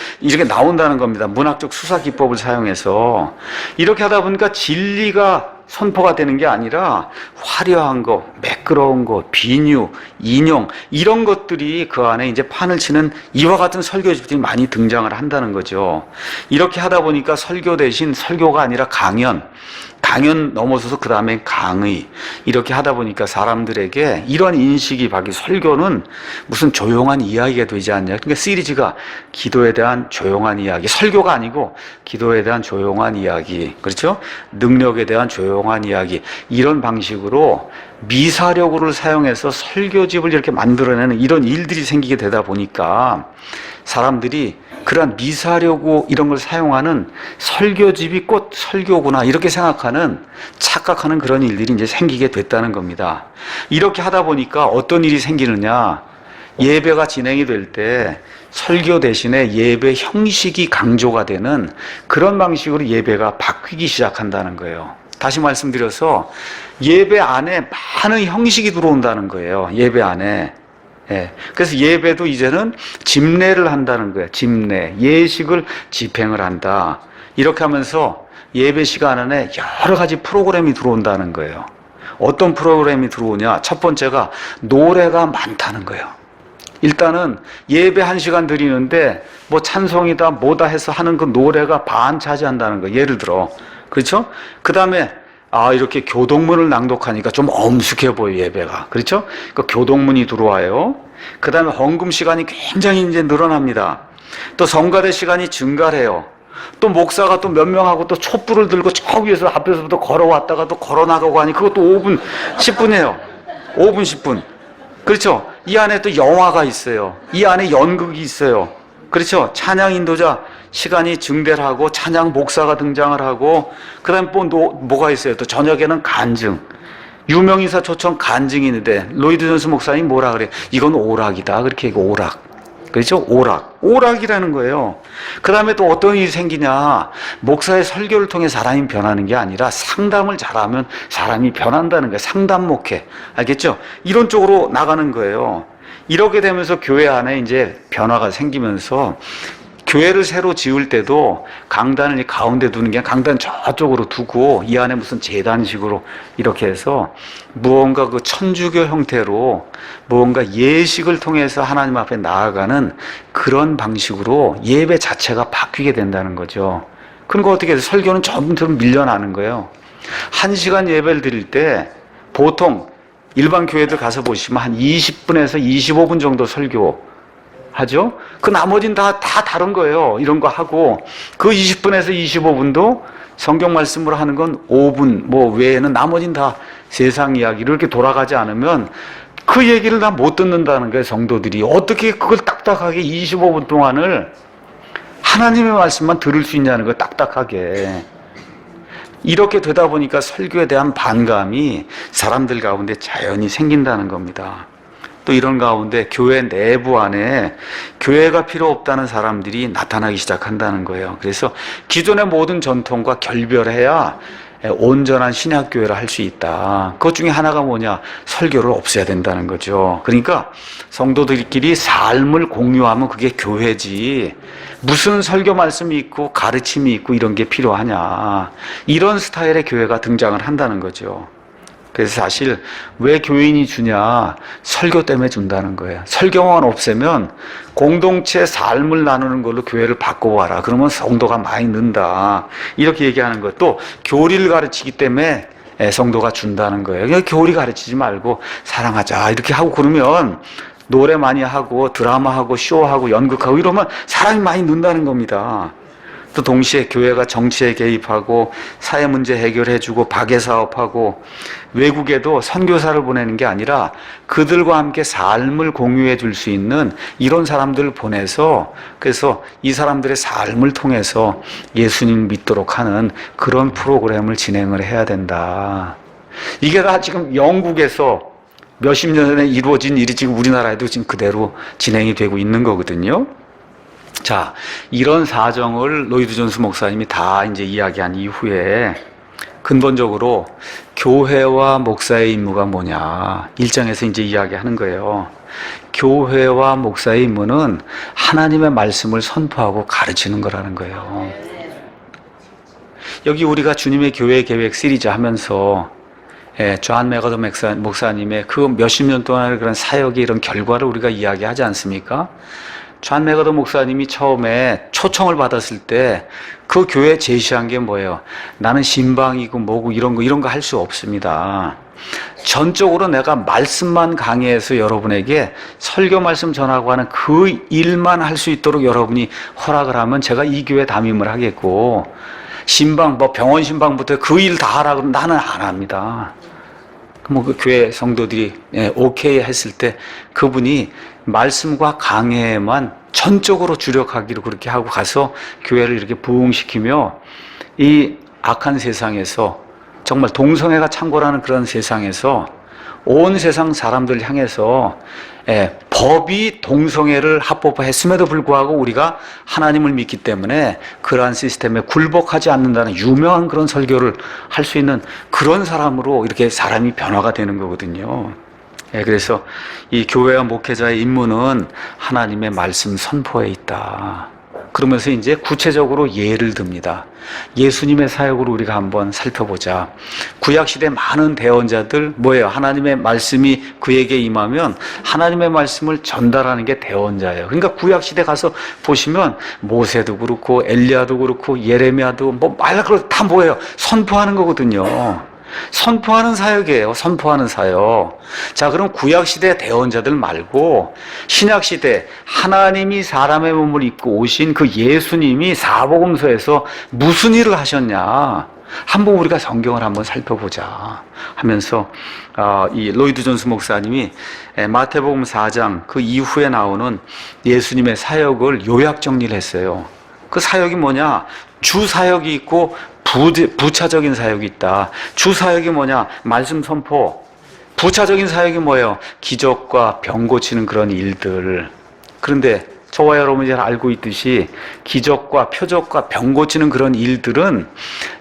나온다는 겁니다. 문학적 수사 기법을 사용해서. 이렇게 하다 보니까 진리가 선포가 되는 게 아니라 화려한 거, 매끄러운 거, 비유, 인용, 이런 것들이 그 안에 이제 판을 치는 이와 같은 설교집들이 많이 등장을 한다는 거죠. 이렇게 하다 보니까 설교 대신 설교가 아니라 강연 강연 넘어서서 그 다음에 강의 이렇게 하다 보니까 사람들에게 이런 인식이 바뀌고 설교는 무슨 조용한 이야기가 되지 않냐. 그러니까 시리즈가 기도에 대한 조용한 이야기, 설교가 아니고 기도에 대한 조용한 이야기, 그렇죠? 능력에 대한 조용한 이야기, 이런 방식으로 미사려구를 사용해서 설교집을 이렇게 만들어내는 이런 일들이 생기게 되다 보니까 사람들이 그러한 미사려구 이런 걸 사용하는 설교집이 곧 설교구나 이렇게 생각하는, 착각하는 그런 일들이 이제 생기게 됐다는 겁니다. 이렇게 하다 보니까 어떤 일이 생기느냐, 예배가 진행이 될 때 설교 대신에 예배 형식이 강조가 되는 그런 방식으로 예배가 바뀌기 시작한다는 거예요. 다시 말씀드려서 예배 안에 많은 형식이 들어온다는 거예요. 예배 안에. 예. 그래서 예배도 이제는 집례를 한다는 거예요. 집례, 예식을 집행을 한다. 이렇게 하면서 예배 시간 안에 여러 가지 프로그램이 들어온다는 거예요. 어떤 프로그램이 들어오냐? 첫 번째가 노래가 많다는 거예요. 일단은 예배 1시간 드리는데 뭐 찬송이다 뭐다 해서 하는 그 노래가 반 차지한다는 거예요. 예를 들어. 그렇죠? 그 다음에 이렇게 교동문을 낭독하니까 좀 엄숙해 보여, 예배가. 그렇죠? 그 교동문이 들어와요. 그 다음에 헌금 시간이 굉장히 이제 늘어납니다. 또 성가대 시간이 증가해요. 또 목사가 또 몇 명하고 또 촛불을 들고 저 위에서 앞에서부터 걸어왔다가 또 걸어나가고 하니 그것도 5분, 10분이에요. 5분, 10분. 그렇죠? 이 안에 또 영화가 있어요. 이 안에 연극이 있어요. 그렇죠? 찬양 인도자 시간이 증대를 하고 찬양 목사가 등장을 하고 그 다음에 뭐가 있어요? 또 저녁에는 간증. 유명인사 초청 간증이 있는데 로이드 존스 목사님이 뭐라 그래요? 이건 오락이다. 그렇게 얘기해. 오락. 그렇죠? 오락이라는 거예요. 그 다음에 또 어떤 일이 생기냐. 목사의 설교를 통해 사람이 변하는 게 아니라 상담을 잘하면 사람이 변한다는 거예요. 상담 목회. 알겠죠? 이런 쪽으로 나가는 거예요. 이렇게 되면서 교회 안에 이제 변화가 생기면서 교회를 새로 지을 때도 강단을 가운데 두는 게 아니라 강단 저쪽으로 두고 이 안에 무슨 제단식으로 이렇게 해서 무언가 그 천주교 형태로 무언가 예식을 통해서 하나님 앞에 나아가는 그런 방식으로 예배 자체가 바뀌게 된다는 거죠. 그러니까 어떻게 해서 설교는 점점 밀려나는 거예요. 1시간 예배를 드릴 때 보통 일반 교회들 가서 보시면 한 20분에서 25분 정도 설교 하죠? 그 나머지는 다 다른 거예요. 이런 거 하고, 그 20분에서 25분도 성경 말씀으로 하는 건 5분, 뭐 외에는 나머지는 다 세상 이야기를 이렇게 돌아가지 않으면 그 얘기를 다 못 듣는다는 거예요, 성도들이. 어떻게 그걸 딱딱하게 25분 동안을 하나님의 말씀만 들을 수 있냐는 거예요, 딱딱하게. 이렇게 되다 보니까 설교에 대한 반감이 사람들 가운데 자연히 생긴다는 겁니다. 또 이런 가운데 교회 내부 안에 교회가 필요 없다는 사람들이 나타나기 시작한다는 거예요. 그래서 기존의 모든 전통과 결별해야 온전한 신약교회를 할 수 있다. 그것 중에 하나가 뭐냐? 설교를 없애야 된다는 거죠. 그러니까 성도들끼리 삶을 공유하면 그게 교회지. 무슨 설교 말씀이 있고 가르침이 있고 이런 게 필요하냐. 이런 스타일의 교회가 등장을 한다는 거죠. 그래서 사실 왜 교인이 주냐? 설교 때문에 준다는 거예요. 설교만 없애면 공동체 삶을 나누는 걸로 교회를 바꿔봐라. 그러면 성도가 많이 는다. 이렇게 얘기하는 것. 또 교리를 가르치기 때문에 성도가 준다는 거예요. 그냥 교리 가르치지 말고 사랑하자. 이렇게 하고 그러면 노래 많이 하고 드라마하고 쇼하고 연극하고 이러면 사람이 많이 는다는 겁니다. 또 동시에 교회가 정치에 개입하고 사회 문제 해결해주고 박애사업하고 외국에도 선교사를 보내는 게 아니라 그들과 함께 삶을 공유해 줄 수 있는 이런 사람들을 보내서 그래서 이 사람들의 삶을 통해서 예수님 믿도록 하는 그런 프로그램을 진행을 해야 된다. 이게 다 지금 영국에서 몇십 년 전에 이루어진 일이 지금 우리나라에도 지금 그대로 진행이 되고 있는 거거든요. 자, 이런 사정을 로이드 존스 목사님이 다 이제 이야기한 이후에 근본적으로 교회와 목사의 임무가 뭐냐 1장에서 이제 이야기하는 거예요. 교회와 목사의 임무는 하나님의 말씀을 선포하고 가르치는 거라는 거예요. 여기 우리가 주님의 교회 계획 시리즈 하면서 존 맥어더 목사님의 그 몇십 년 동안의 그런 사역의 이런 결과를 우리가 이야기하지 않습니까? 존 맥어더 목사님이 처음에 초청을 받았을 때 그 교회 제시한 게 뭐예요? 나는 신방이고 뭐고 이런 거 할 수 없습니다. 전적으로 내가 말씀만 강해해서 여러분에게 설교 말씀 전하고 하는 그 일만 할 수 있도록 여러분이 허락을 하면 제가 이 교회 담임을 하겠고, 신방, 뭐 병원 신방부터 그 일 다 하라 그러면 나는 안 합니다. 뭐 그 교회 성도들이 오케이 했을 때 그분이 말씀과 강해에만 전적으로 주력하기로 그렇게 하고 가서 교회를 이렇게 부흥시키며 이 악한 세상에서, 정말 동성애가 창궐하는 그런 세상에서 온 세상 사람들 향해서 법이 동성애를 합법화했음에도 불구하고 우리가 하나님을 믿기 때문에 그러한 시스템에 굴복하지 않는다는 유명한 그런 설교를 할 수 있는 그런 사람으로 이렇게 사람이 변화가 되는 거거든요. 그래서 이 교회와 목회자의 임무는 하나님의 말씀 선포에 있다. 그러면서 이제 구체적으로 예를 듭니다. 예수님의 사역을 우리가 한번 살펴보자. 구약시대 많은 대언자들 뭐예요? 하나님의 말씀이 그에게 임하면 하나님의 말씀을 전달하는 게 대언자예요. 그러니까 구약시대 가서 보시면 모세도 그렇고 엘리야도 그렇고 예레미야도 뭐 말라 다 뭐예요? 선포하는 거거든요. 선포하는 사역이에요. 선포하는 사역. 자, 그럼 구약시대 대언자들 말고 신약시대 하나님이 사람의 몸을 입고 오신 그 예수님이 사복음서에서 무슨 일을 하셨냐, 한번 우리가 성경을 한번 살펴보자 하면서 이 로이드 존스 목사님이 마태복음 4장 그 이후에 나오는 예수님의 사역을 요약 정리를 했어요. 그 사역이 뭐냐? 주 사역이 있고 부차적인 사역이 있다. 주 사역이 뭐냐? 말씀 선포. 부차적인 사역이 뭐예요? 기적과 병 고치는 그런 일들. 그런데 저와 여러분이 잘 알고 있듯이 기적과 표적과 병 고치는 그런 일들은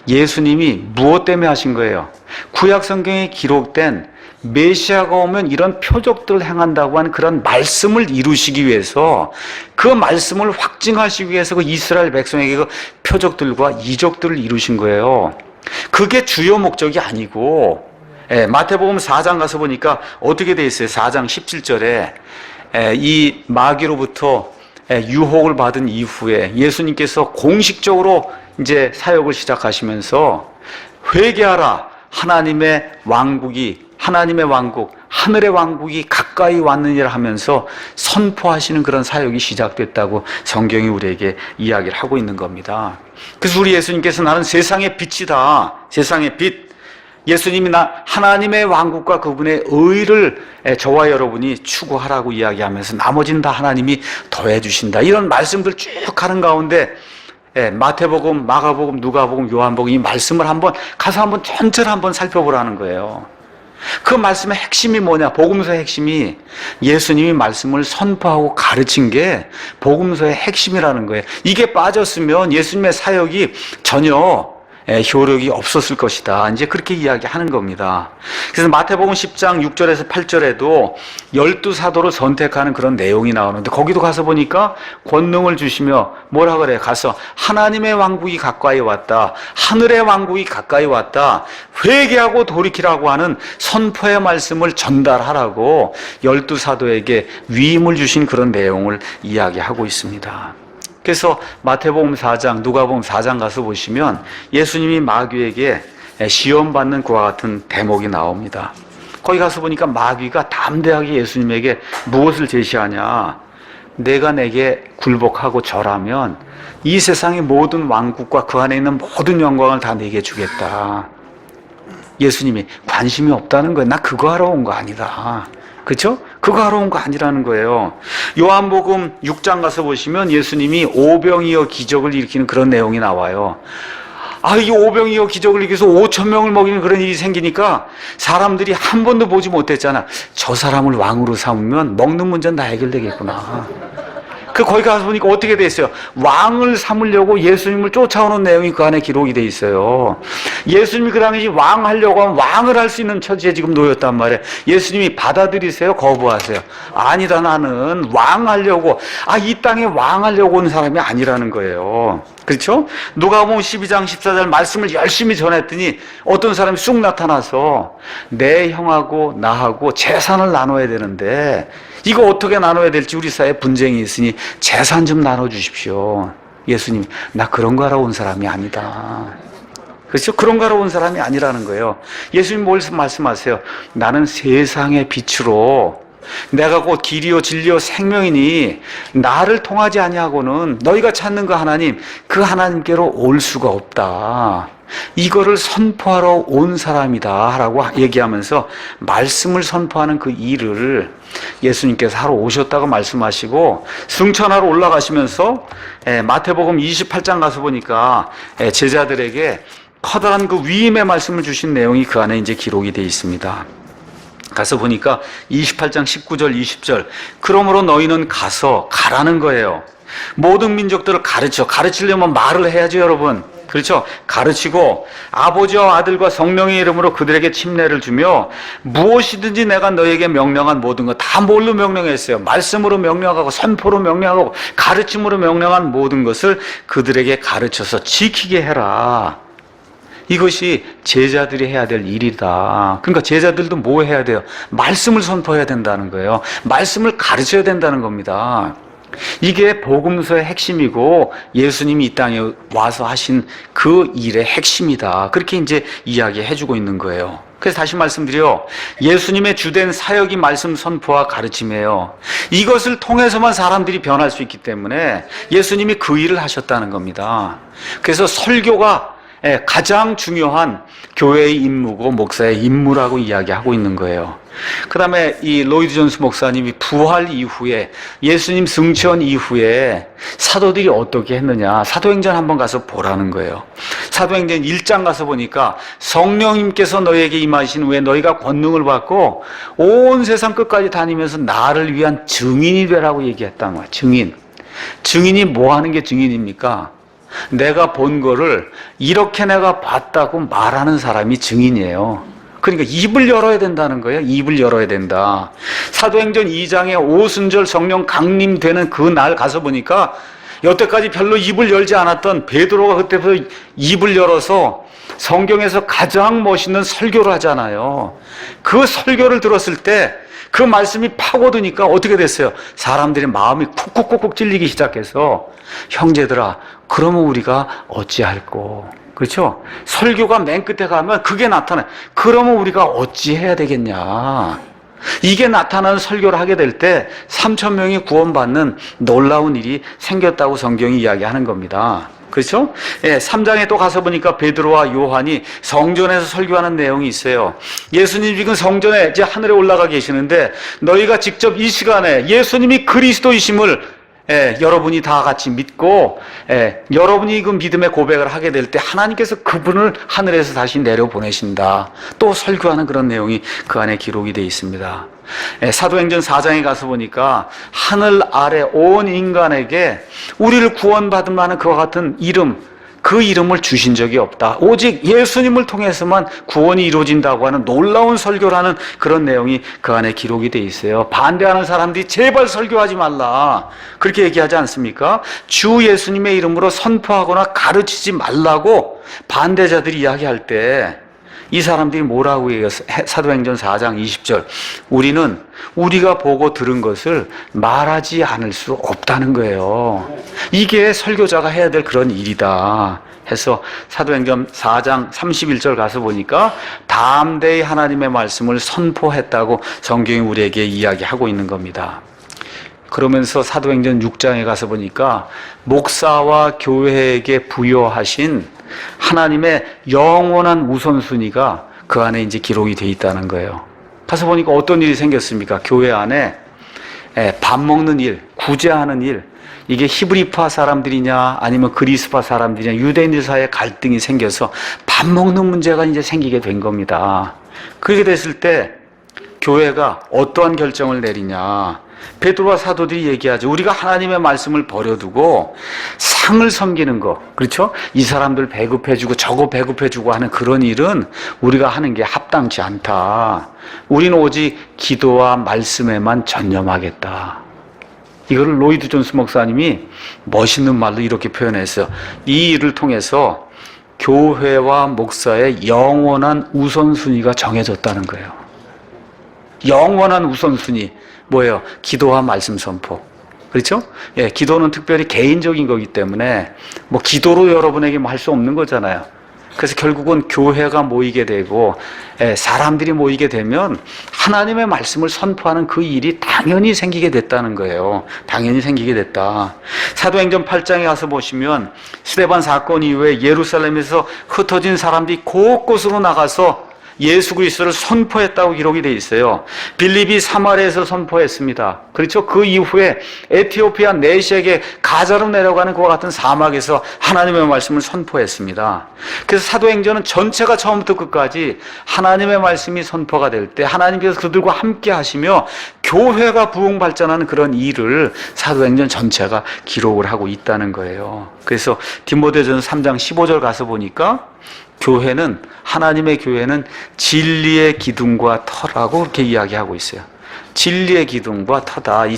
예수님이 무엇 때문에 하신 거예요? 구약 성경에 기록된 메시아가 오면 이런 표적들을 행한다고 하는 그런 말씀을 이루시기 위해서, 그 말씀을 확증하시기 위해서 그 이스라엘 백성에게 그 표적들과 이적들을 이루신 거예요. 그게 주요 목적이 아니고, 마태복음 4장 가서 보니까 어떻게 돼 있어요? 4장 17절에 이 마귀로부터 유혹을 받은 이후에 예수님께서 공식적으로 이제 사역을 시작하시면서 회개하라, 하나님의 왕국, 하늘의 왕국이 가까이 왔느니라 하면서 선포하시는 그런 사역이 시작됐다고 성경이 우리에게 이야기를 하고 있는 겁니다. 그래서 우리 예수님께서 나는 세상의 빛이다. 세상의 빛. 예수님이 하나님의 왕국과 그분의 의를 저와 여러분이 추구하라고 이야기하면서 나머지는 다 하나님이 더해 주신다. 이런 말씀들 쭉 하는 가운데 마태복음, 마가복음, 누가복음, 요한복음 이 말씀을 가서 한번 전체를 한번 살펴보라는 거예요. 그 말씀의 핵심이 뭐냐? 복음서의 핵심이 예수님이 말씀을 선포하고 가르친 게 복음서의 핵심이라는 거예요. 이게 빠졌으면 예수님의 사역이 전혀 효력이 없었을 것이다. 이제 그렇게 이야기하는 겁니다. 그래서 마태복음 10장 6절에서 8절에도 12사도를 선택하는 그런 내용이 나오는데, 거기도 가서 보니까 권능을 주시며 뭐라 그래? 가서 하나님의 왕국이 가까이 왔다. 하늘의 왕국이 가까이 왔다. 회개하고 돌이키라고 하는 선포의 말씀을 전달하라고 12사도에게 위임을 주신 그런 내용을 이야기하고 있습니다. 그래서 마태복음 4장, 누가복음 4장 가서 보시면 예수님이 마귀에게 시험받는 그와 같은 대목이 나옵니다. 거기 가서 보니까 마귀가 담대하게 예수님에게 무엇을 제시하냐? 내가 내게 굴복하고 절하면 이 세상의 모든 왕국과 그 안에 있는 모든 영광을 다 내게 주겠다. 예수님이 관심이 없다는 거예요. 나 그거 하러 온 거 아니다. 그렇죠? 그거 하러 온 거 아니라는 거예요. 요한복음 6장 가서 보시면 예수님이 오병이어 기적을 일으키는 그런 내용이 나와요. 이 오병이어 기적을 일으켜서 5,000명을 먹이는 그런 일이 생기니까 사람들이 한 번도 보지 못했잖아. 저 사람을 왕으로 삼으면 먹는 문제는 다 해결되겠구나. 거기 가서 보니까 어떻게 돼 있어요? 왕을 삼으려고 예수님을 쫓아오는 내용이 그 안에 기록이 돼 있어요. 예수님이 그 당시 왕 하려고 하면 왕을 할 수 있는 처지에 지금 놓였단 말이에요. 예수님이 받아들이세요? 거부하세요? 아니다, 나는 왕 하려고, 이 땅에 왕 하려고 온 사람이 아니라는 거예요. 그렇죠? 누가복음 12장 14절 말씀을 열심히 전했더니 어떤 사람이 쑥 나타나서 내 형하고 나하고 재산을 나눠야 되는데 이거 어떻게 나눠야 될지 우리 사이에 분쟁이 있으니 재산 좀 나눠주십시오. 예수님, 나 그런 거 하러 온 사람이 아니다. 그렇죠? 그런 거 하러 온 사람이 아니라는 거예요. 예수님 뭘 말씀하세요? 나는 세상의 빛으로 내가 곧 길이요 진리요 생명이니 나를 통하지 아니하고는 너희가 찾는 그 하나님, 그 하나님께로 올 수가 없다. 이거를 선포하러 온 사람이다 라고 얘기하면서 말씀을 선포하는 그 일을 예수님께서 하러 오셨다고 말씀하시고 승천하러 올라가시면서 마태복음 28장 가서 보니까 제자들에게 커다란 그 위임의 말씀을 주신 내용이 그 안에 이제 기록이 되어 있습니다. 가서 보니까 28장 19절 20절 그러므로 너희는 가라는 거예요. 모든 민족들을 가르치려면 말을 해야죠, 여러분. 그렇죠? 가르치고 아버지와 아들과 성령의 이름으로 그들에게 침례를 주며 무엇이든지 내가 너에게 명령한 모든 것 다 뭘로 명령했어요? 말씀으로 명령하고 선포로 명령하고 가르침으로 명령한 모든 것을 그들에게 가르쳐서 지키게 해라. 이것이 제자들이 해야 될 일이다. 그러니까 제자들도 뭐 해야 돼요? 말씀을 선포해야 된다는 거예요. 말씀을 가르쳐야 된다는 겁니다. 이게 복음서의 핵심이고 예수님이 이 땅에 와서 하신 그 일의 핵심이다. 그렇게 이제 이야기해주고 있는 거예요. 그래서 다시 말씀드려, 예수님의 주된 사역이 말씀 선포와 가르침이에요. 이것을 통해서만 사람들이 변할 수 있기 때문에 예수님이 그 일을 하셨다는 겁니다. 그래서 설교가 가장 중요한 교회의 임무고 목사의 임무라고 이야기하고 있는 거예요. 그 다음에 이 로이드 존스 목사님이 부활 이후에 예수님 승천 이후에 사도들이 어떻게 했느냐, 사도행전 한번 가서 보라는 거예요. 사도행전 1장 가서 보니까 성령님께서 너희에게 임하신 후에 너희가 권능을 받고 온 세상 끝까지 다니면서 나를 위한 증인이 되라고 얘기했다는 거예요. 증인이 뭐 하는 게 증인입니까? 내가 본 거를 이렇게 내가 봤다고 말하는 사람이 증인이에요. 그러니까 입을 열어야 된다는 거예요. 입을 열어야 된다. 사도행전 2장에 오순절 성령 강림되는 그 날 가서 보니까 여태까지 별로 입을 열지 않았던 베드로가 그때부터 입을 열어서 성경에서 가장 멋있는 설교를 하잖아요. 그 설교를 들었을 때 그 말씀이 파고드니까 어떻게 됐어요? 사람들의 마음이 쿡쿡쿡쿡 찔리기 시작해서 형제들아, 그러면 우리가 어찌할꼬? 그렇죠? 설교가 맨 끝에 가면 그게 나타나요. 그러면 우리가 어찌해야 되겠냐? 이게 나타나는 설교를 하게 될 때 3,000명이 구원받는 놀라운 일이 생겼다고 성경이 이야기하는 겁니다. 그렇죠? 3장에 또 가서 보니까 베드로와 요한이 성전에서 설교하는 내용이 있어요. 예수님 지금 성전에 이제 하늘에 올라가 계시는데 너희가 직접 이 시간에 예수님이 그리스도이심을 여러분이 다 같이 믿고 여러분이 그 믿음의 고백을 하게 될 때 하나님께서 그분을 하늘에서 다시 내려보내신다. 또 설교하는 그런 내용이 그 안에 기록이 되어 있습니다. 사도행전 4장에 가서 보니까 하늘 아래 온 인간에게 우리를 구원받을 만한 그와 같은 이름, 그 이름을 주신 적이 없다. 오직 예수님을 통해서만 구원이 이루어진다고 하는 놀라운 설교라는 그런 내용이 그 안에 기록이 되어 있어요. 반대하는 사람들이 제발 설교하지 말라, 그렇게 얘기하지 않습니까? 주 예수님의 이름으로 선포하거나 가르치지 말라고 반대자들이 이야기할 때 이 사람들이 뭐라고 얘기해요? 사도행전 4장 20절 우리는 우리가 보고 들은 것을 말하지 않을 수 없다는 거예요. 이게 설교자가 해야 될 그런 일이다 해서 사도행전 4장 31절 가서 보니까 담대히 하나님의 말씀을 선포했다고 성경이 우리에게 이야기하고 있는 겁니다. 그러면서 사도행전 6장에 가서 보니까 목사와 교회에게 부여하신 하나님의 영원한 우선순위가 그 안에 이제 기록이 되어 있다는 거예요. 가서 보니까 어떤 일이 생겼습니까? 교회 안에 밥 먹는 일, 구제하는 일, 이게 히브리파 사람들이냐 아니면 그리스파 사람들이냐 유대인들 사이에 갈등이 생겨서 밥 먹는 문제가 이제 생기게 된 겁니다. 그렇게 됐을 때 교회가 어떠한 결정을 내리냐? 베드로와 사도들이 얘기하죠. 우리가 하나님의 말씀을 버려두고 상을 섬기는 거, 그렇죠? 이 사람들 배급해주고 저거 배급해주고 하는 그런 일은 우리가 하는 게 합당치 않다. 우리는 오직 기도와 말씀에만 전념하겠다. 이거를 로이드 존스 목사님이 멋있는 말로 이렇게 표현했어요. 이 일을 통해서 교회와 목사의 영원한 우선순위가 정해졌다는 거예요. 영원한 우선순위 뭐예요? 기도와 말씀 선포. 그렇죠? 예, 기도는 특별히 개인적인 거기 때문에 뭐 기도로 여러분에게 뭐 할 수 없는 거잖아요. 그래서 결국은 교회가 모이게 되고 사람들이 모이게 되면 하나님의 말씀을 선포하는 그 일이 당연히 생기게 됐다는 거예요. 당연히 생기게 됐다. 사도행전 8장에 가서 보시면 스데반 사건 이후에 예루살렘에서 흩어진 사람들이 곳곳으로 나가서 예수 그리스도를 선포했다고 기록이 되어 있어요. 빌립이 사마리아에서 선포했습니다. 그렇죠? 그 이후에 에티오피아 내시에게 가자로 내려가는 그와 같은 사막에서 하나님의 말씀을 선포했습니다. 그래서 사도행전은 전체가 처음부터 끝까지 하나님의 말씀이 선포가 될 때 하나님께서 그들과 함께 하시며 교회가 부흥 발전하는 그런 일을 사도행전 전체가 기록을 하고 있다는 거예요. 그래서 디모데전서 3장 15절 가서 보니까 교회는, 하나님의 교회는 진리의 기둥과 터라고 그렇게 이야기하고 있어요. 진리의 기둥과 터다. 이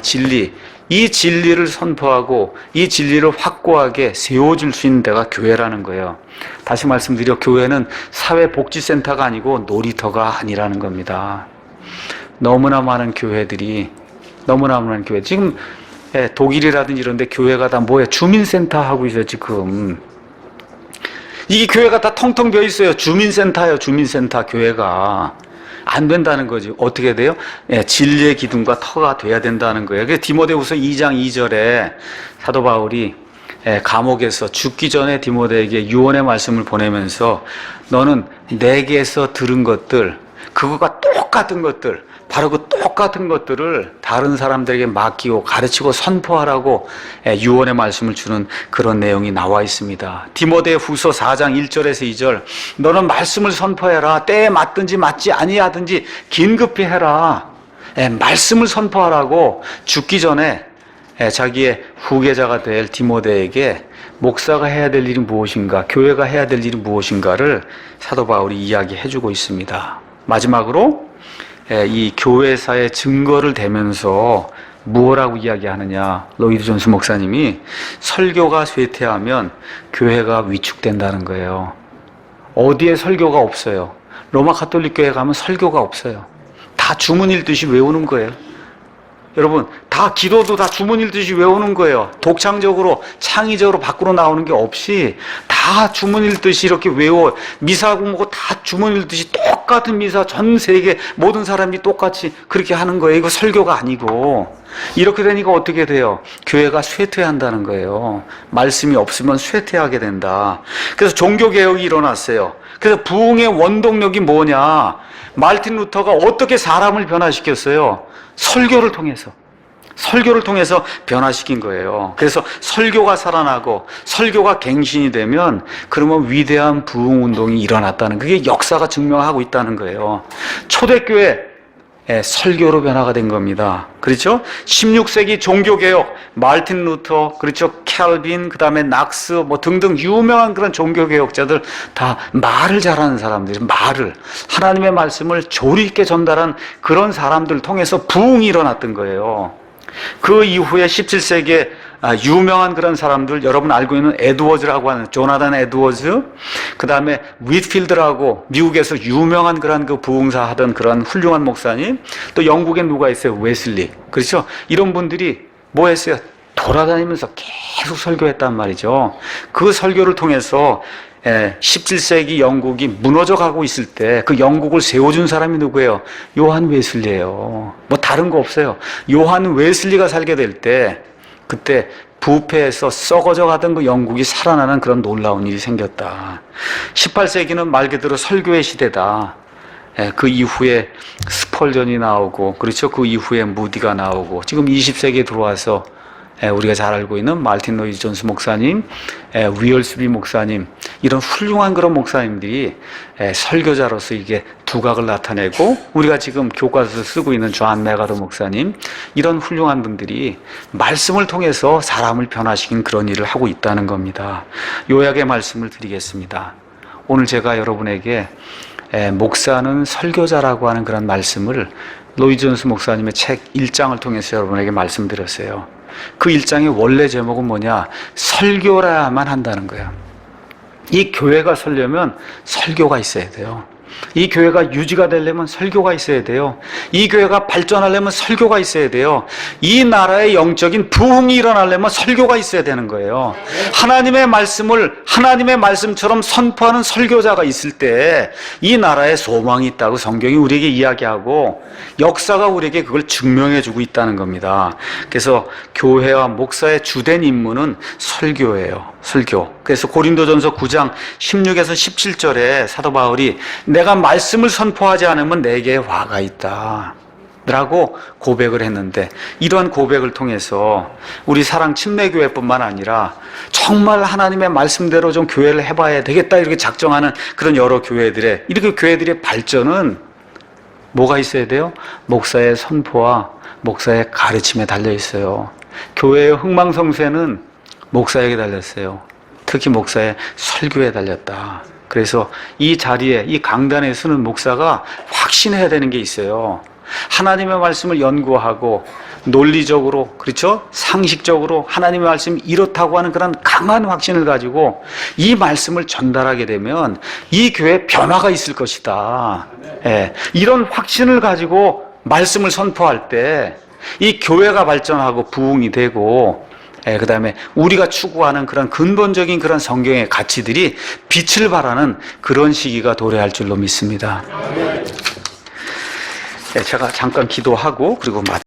진리를 선포하고 이 진리를 확고하게 세워줄 수 있는 데가 교회라는 거예요. 다시 말씀드려, 교회는 사회복지센터가 아니고 놀이터가 아니라는 겁니다. 너무나 많은 교회들이, 지금 독일이라든지 이런 데 교회가 다 뭐예요? 주민센터 하고 있어요, 지금. 이게 교회가 다 텅텅 비어 있어요. 주민센터예요, 주민센터. 교회가 안 된다는 거지. 어떻게 돼요? 진리의 기둥과 터가 돼야 된다는 거예요. 그래서 디모데후서 2장 2절에 사도 바울이 감옥에서 죽기 전에 디모데에게 유언의 말씀을 보내면서 너는 내게서 들은 것들, 그거가 똑같은 것들, 바로 그 똑같은 것들을 다른 사람들에게 맡기고 가르치고 선포하라고 유언의 말씀을 주는 그런 내용이 나와 있습니다. 디모데후서 4장 1절에서 2절, 너는 말씀을 선포해라. 때에 맞든지 맞지 아니하든지 긴급히 해라. 말씀을 선포하라고 죽기 전에 자기의 후계자가 될 디모데에게 목사가 해야 될 일이 무엇인가, 교회가 해야 될 일이 무엇인가를 사도 바울이 이야기해주고 있습니다. 마지막으로 이 교회사의 증거를 대면서 무엇라고 이야기하느냐, 로이드 존스 목사님이 설교가 쇠퇴하면 교회가 위축된다는 거예요. 어디에 설교가 없어요. 로마 가톨릭 교회 가면 설교가 없어요. 다 주문 읽듯이 외우는 거예요. 여러분, 다 기도도 다 주문 읽듯이 외우는 거예요. 독창적으로, 창의적으로 밖으로 나오는 게 없이 다 주문 읽듯이 이렇게 외워. 미사하고 뭐고 다 주문 읽듯이 똑같은 미사, 전 세계 모든 사람이 똑같이 그렇게 하는 거예요. 이거 설교가 아니고. 이렇게 되니까 어떻게 돼요? 교회가 쇠퇴한다는 거예요. 말씀이 없으면 쇠퇴하게 된다. 그래서 종교개혁이 일어났어요. 그래서 부흥의 원동력이 뭐냐? 마르틴 루터가 어떻게 사람을 변화시켰어요? 설교를 통해서 변화시킨 거예요. 그래서 설교가 살아나고 설교가 갱신이 되면 그러면 위대한 부흥 운동이 일어났다는, 그게 역사가 증명하고 있다는 거예요. 초대교회 설교로 변화가 된 겁니다. 그렇죠? 16세기 종교개혁, 마르틴 루터, 그렇죠? 캘빈, 그 다음에 낙스, 뭐 등등 유명한 그런 종교개혁자들 다 말을 잘하는 사람들이, 하나님의 말씀을 조리 있게 전달한 그런 사람들을 통해서 부흥이 일어났던 거예요. 그 이후에 17세기에 유명한 그런 사람들, 여러분 알고 있는 에드워즈라고 하는 조나단 에드워즈, 그 다음에 윗필드라고 미국에서 유명한 그런 그 부흥사 하던 그런 훌륭한 목사님, 또 영국에 누가 있어요? 웨슬리. 그렇죠? 이런 분들이 뭐 했어요? 돌아다니면서 계속 설교했단 말이죠. 그 설교를 통해서 17세기 영국이 무너져 가고 있을 때 그 영국을 세워준 사람이 누구예요? 요한 웨슬리예요. 뭐 다른 거 없어요. 요한 웨슬리가 살게 될 때 그때 부패해서 썩어져 가던 그 영국이 살아나는 그런 놀라운 일이 생겼다. 18세기는 말 그대로 설교의 시대다. 그 이후에 스펄전이 나오고, 그렇죠? 그 이후에 무디가 나오고, 지금 20세기에 들어와서 우리가 잘 알고 있는 마르틴 로이드 존스 목사님, 위얼스비 목사님, 이런 훌륭한 그런 목사님들이 설교자로서 이게 두각을 나타내고, 우리가 지금 교과서를 쓰고 있는 존 메가더 목사님, 이런 훌륭한 분들이 말씀을 통해서 사람을 변화시킨 그런 일을 하고 있다는 겁니다. 요약의 말씀을 드리겠습니다. 오늘 제가 여러분에게 목사는 설교자라고 하는 그런 말씀을 로이드 존스 목사님의 책 1장을 통해서 여러분에게 말씀드렸어요. 그 1장의 원래 제목은 뭐냐? 설교라야만 한다는 거예요. 이 교회가 서려면 설교가 있어야 돼요. 이 교회가 유지가 되려면 설교가 있어야 돼요. 이 교회가 발전하려면 설교가 있어야 돼요. 이 나라의 영적인 부흥이 일어나려면 설교가 있어야 되는 거예요. 하나님의 말씀을 하나님의 말씀처럼 선포하는 설교자가 있을 때 이 나라에 소망이 있다고 성경이 우리에게 이야기하고 역사가 우리에게 그걸 증명해 주고 있다는 겁니다. 그래서 교회와 목사의 주된 임무는 설교예요. 설교. 그래서 고린도전서 9장 16에서 17절에 사도 바울이 내가 말씀을 선포하지 않으면 내게 화가 있다 라고 고백을 했는데, 이러한 고백을 통해서 우리 사랑 침례교회뿐만 아니라 정말 하나님의 말씀대로 좀 교회를 해봐야 되겠다 이렇게 작정하는 그런 여러 교회들의, 이렇게 교회들의 발전은 뭐가 있어야 돼요? 목사의 선포와 목사의 가르침에 달려 있어요. 교회의 흥망성쇠는 목사에게 달렸어요. 특히 목사의 설교에 달렸다. 그래서 이 자리에, 이 강단에 서는 목사가 확신해야 되는 게 있어요. 하나님의 말씀을 연구하고 논리적으로, 그렇죠? 상식적으로 하나님의 말씀이 이렇다고 하는 그런 강한 확신을 가지고 이 말씀을 전달하게 되면 이 교회에 변화가 있을 것이다. 예, 이런 확신을 가지고 말씀을 선포할 때 이 교회가 발전하고 부흥이 되고, 그 다음에 우리가 추구하는 그런 근본적인 그런 성경의 가치들이 빛을 발하는 그런 시기가 도래할 줄로 믿습니다. 제가 잠깐 기도하고 그리고